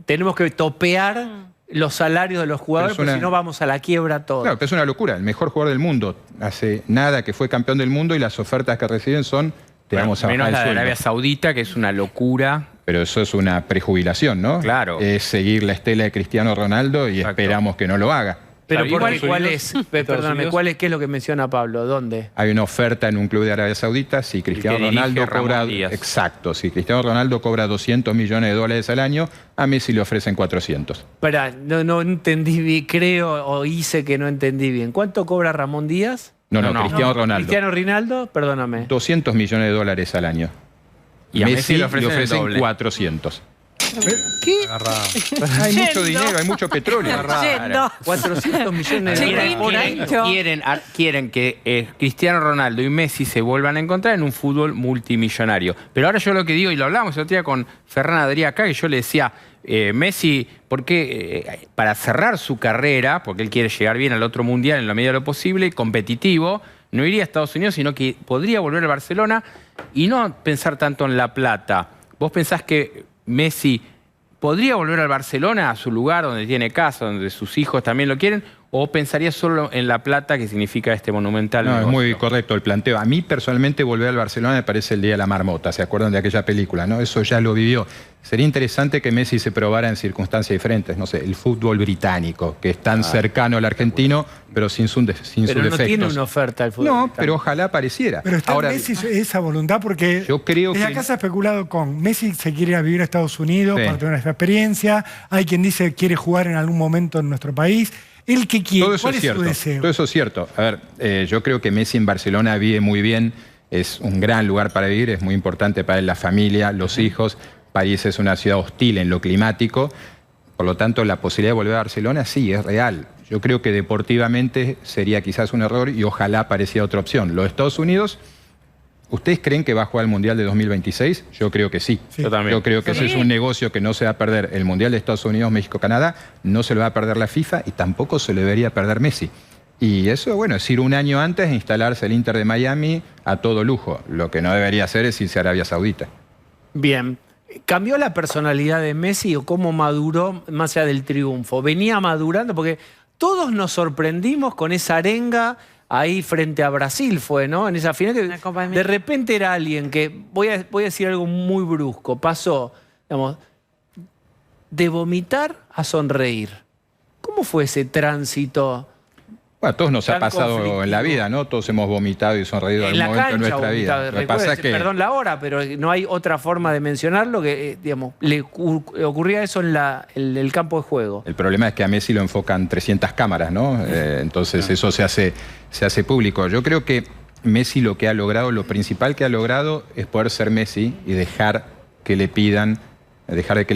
tenemos que topear los salarios de los jugadores, porque si no vamos a la quiebra todos. Claro, pero es una locura. El mejor jugador del mundo hace nada que fue campeón del mundo y las ofertas que reciben son, te vamos a bajar menos el la de sueldo. Arabia Saudita, que es una locura. Pero eso es una prejubilación, ¿no? Claro. Es seguir la estela de Cristiano Ronaldo y esperamos que no lo haga. Pero Claro, ¿cuál es? Perdóname, ¿qué es lo que menciona Pablo? ¿Dónde? Hay una oferta en un club de Arabia Saudita, si Cristiano Ronaldo cobra... Exacto, si Cristiano Ronaldo cobra 200 millones de dólares al año, a Messi le ofrecen 400. Espera, no entendí bien, creo o hice que no entendí bien. ¿Cuánto cobra Ramón Díaz? No, Cristiano Ronaldo. Cristiano Ronaldo, perdóname. 200 millones de dólares al año. Y a Messi le ofrecen el doble. 400. ¿Qué? Hay mucho dinero, hay mucho petróleo. 400 millones de dólares por año. Quieren que Cristiano Ronaldo y Messi se vuelvan a encontrar en un fútbol multimillonario. Pero ahora yo lo que digo, y lo hablamos el otro día con Ferran Adrià acá, que yo le decía, Messi, ¿por qué? Para cerrar su carrera, porque él quiere llegar bien al otro mundial en la medida de lo posible, competitivo, no iría a Estados Unidos, sino que podría volver a Barcelona y no pensar tanto en La Plata. ¿Vos pensás que Messi podría volver al Barcelona, a su lugar donde tiene casa, donde sus hijos también lo quieren? ¿O pensaría solo en La Plata, que significa este monumental No, negocio? es muy correcto el planteo. A mí personalmente volver al Barcelona me parece el día de la marmota. ¿Se acuerdan de aquella película? ¿No? Eso ya lo vivió. Sería interesante que Messi se probara en circunstancias diferentes. No sé, el fútbol británico, que es tan cercano al argentino, pero sin sus defectos. Pero no tiene una oferta el fútbol No, británico. pero ojalá pareciera. Pero está Ahora, en Messi esa voluntad, porque yo creo desde que... acá se ha especulado con Messi se quiere ir a vivir a Estados Unidos para tener esta experiencia. Hay quien dice que quiere jugar en algún momento en nuestro país. ¿El que quiere? Todo eso ¿Cuál es es cierto. su deseo? Todo eso es cierto. A ver, yo creo que Messi en Barcelona vive muy bien. Es un gran lugar para vivir. Es muy importante para él la familia, los hijos. París es una ciudad hostil en lo climático. Por lo tanto, la posibilidad de volver a Barcelona sí es real. Yo creo que deportivamente sería quizás un error y ojalá apareciera otra opción. Los Estados Unidos, ¿ustedes creen que va a jugar el Mundial de 2026? Yo creo que sí. Yo también. Yo creo que ese es un negocio que no se va a perder. El Mundial de Estados Unidos, México, Canadá, no se lo va a perder la FIFA y tampoco se lo debería perder Messi. Y eso, bueno, es ir un año antes e instalarse el Inter de Miami a todo lujo. Lo que no debería hacer es irse a Arabia Saudita. Bien. ¿Cambió la personalidad de Messi o cómo maduró más allá del triunfo? Venía madurando porque todos nos sorprendimos con esa arenga ahí frente a Brasil, fue, ¿no? En esa final que de repente era alguien que, voy a decir algo muy brusco, pasó, digamos, de vomitar a sonreír. ¿Cómo fue ese tránsito? Bueno, a todos nos ha tan pasado conflictivo. en la vida, ¿no? Todos hemos vomitado y sonreído en En algún la momento de cancha, nuestra vida. Lo que pasa es que perdón la hora, pero no hay otra forma de mencionarlo que, digamos, le ocurría eso en el campo de juego. el problema es que a Messi lo enfocan 300 cámaras, ¿no? Entonces eso se hace público. Yo creo que Messi lo que ha logrado, lo principal que ha logrado es poder ser Messi y dejar de que le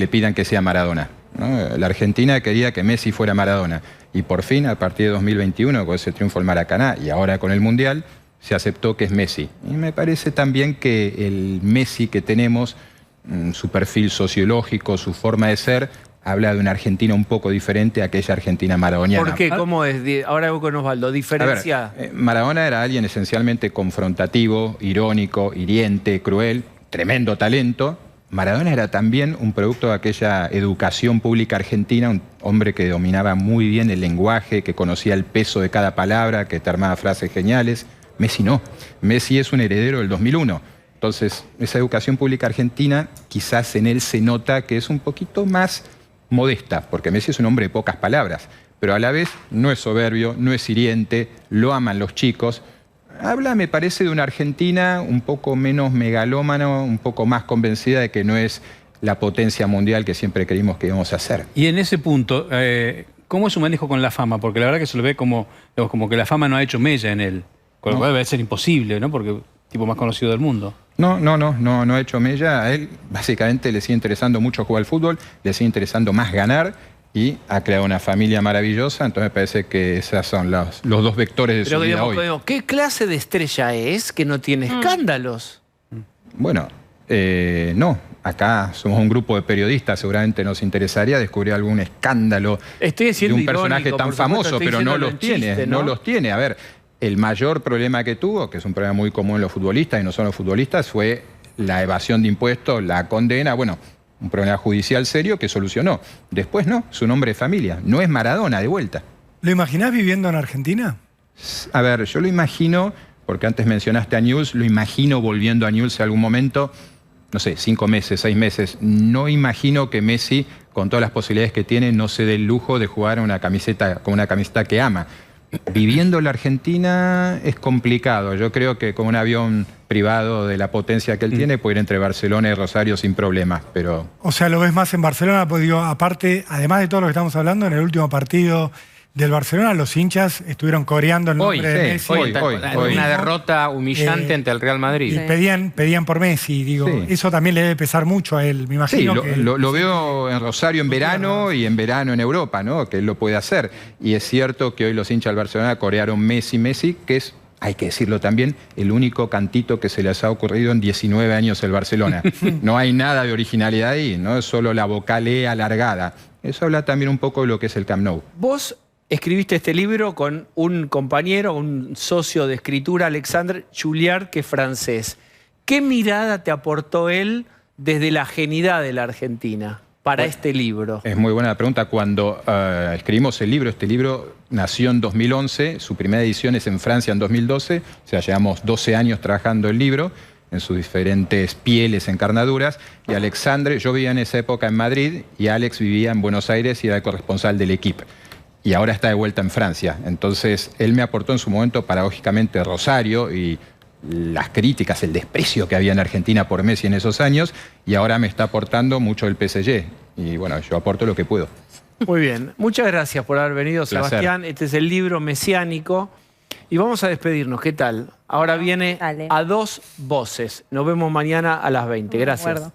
pidan que sea Maradona, ¿no? La Argentina quería que Messi fuera Maradona y por fin, a partir de 2021, con ese triunfo en Maracaná y ahora con el Mundial, se aceptó que es Messi. Y me parece también que el Messi que tenemos, su perfil sociológico, su forma de ser, habla de una Argentina un poco diferente a aquella Argentina maradoniana. ¿Por qué? ¿Cómo es? Ahora voy con Osvaldo. ¿Diferencia? A ver, Maradona era alguien esencialmente confrontativo, irónico, hiriente, cruel, tremendo talento. Maradona era también un producto de aquella educación pública argentina, un hombre que dominaba muy bien el lenguaje, que conocía el peso de cada palabra, que te armaba frases geniales. Messi no. Messi es un heredero del 2001. Entonces, esa educación pública argentina, quizás en él se nota que es un poquito más modesta, porque Messi es un hombre de pocas palabras, pero a la vez no es soberbio, no es hiriente, lo aman los chicos. Habla, me parece, de una Argentina un poco menos megalómana, un poco más convencida de que no es la potencia mundial que siempre creímos que íbamos a ser. Y en ese punto, ¿cómo es su manejo con la fama? Porque la verdad que se lo ve como que la fama no ha hecho mella en él. Con lo cual debe ser imposible, ¿no? Porque es el tipo más conocido del mundo. No ha hecho mella. A él básicamente le sigue interesando mucho jugar al fútbol, le sigue interesando más ganar y ha creado una familia maravillosa. Entonces me parece que esos son los dos vectores de su vida hoy. Pero, ¿qué clase de estrella es que no tiene escándalos? Bueno, no. Acá somos un grupo de periodistas, seguramente nos interesaría descubrir algún escándalo de un personaje tan famoso, pero no los tiene, no los tiene. A ver, el mayor problema que tuvo, que es un problema muy común en los futbolistas y no solo en los futbolistas, fue la evasión de impuestos, la condena, bueno, un problema judicial serio que solucionó. Después no, su nombre de familia, no es Maradona de vuelta. ¿Lo imaginás viviendo en Argentina? A ver, yo lo imagino, porque antes mencionaste a Newell's, lo imagino volviendo a Newell's en algún momento, no sé, 5 meses, 6 meses. No imagino que Messi, con todas las posibilidades que tiene, no se dé el lujo de jugar con una camiseta que ama. Viviendo la Argentina es complicado. Yo creo que con un avión privado de la potencia que él tiene puede ir entre Barcelona y Rosario sin problemas, pero... O sea, lo ves más en Barcelona, pues digo, aparte, además de todo lo que estamos hablando, en el último partido del Barcelona, los hinchas estuvieron coreando el nombre de Messi. Hoy. Una derrota humillante ante el Real Madrid. Y pedían por Messi, digo, eso también le debe pesar mucho a él, me imagino. Sí, lo veo en Rosario en verano y en verano en Europa, ¿no? Que él lo puede hacer. Y es cierto que hoy los hinchas del Barcelona corearon Messi, que es, hay que decirlo también, el único cantito que se les ha ocurrido en 19 años el Barcelona. No hay nada de originalidad ahí, no es solo la vocal E alargada. Eso habla también un poco de lo que es el Camp Nou. Vos escribiste este libro con un compañero, un socio de escritura, Alexandre Julliard, que es francés. ¿Qué mirada te aportó él desde la genialidad de la Argentina para este libro? Es muy buena la pregunta. Cuando escribimos el libro, este libro nació en 2011, su primera edición es en Francia en 2012, o sea, llevamos 12 años trabajando el libro en sus diferentes pieles, encarnaduras, y Alexandre, yo vivía en esa época en Madrid, y Alex vivía en Buenos Aires y era el corresponsal del equipo. Y ahora está de vuelta en Francia. Entonces, él me aportó en su momento, paradójicamente, Rosario y las críticas, el desprecio que había en Argentina por Messi en esos años, y ahora me está aportando mucho el PSG. Y bueno, yo aporto lo que puedo. Muy bien. Muchas gracias por haber venido, Sebastián. Este es el libro mesiánico. Y vamos a despedirnos. ¿Qué tal? Ahora viene A Dos Voces. Nos vemos mañana a las 20. Gracias.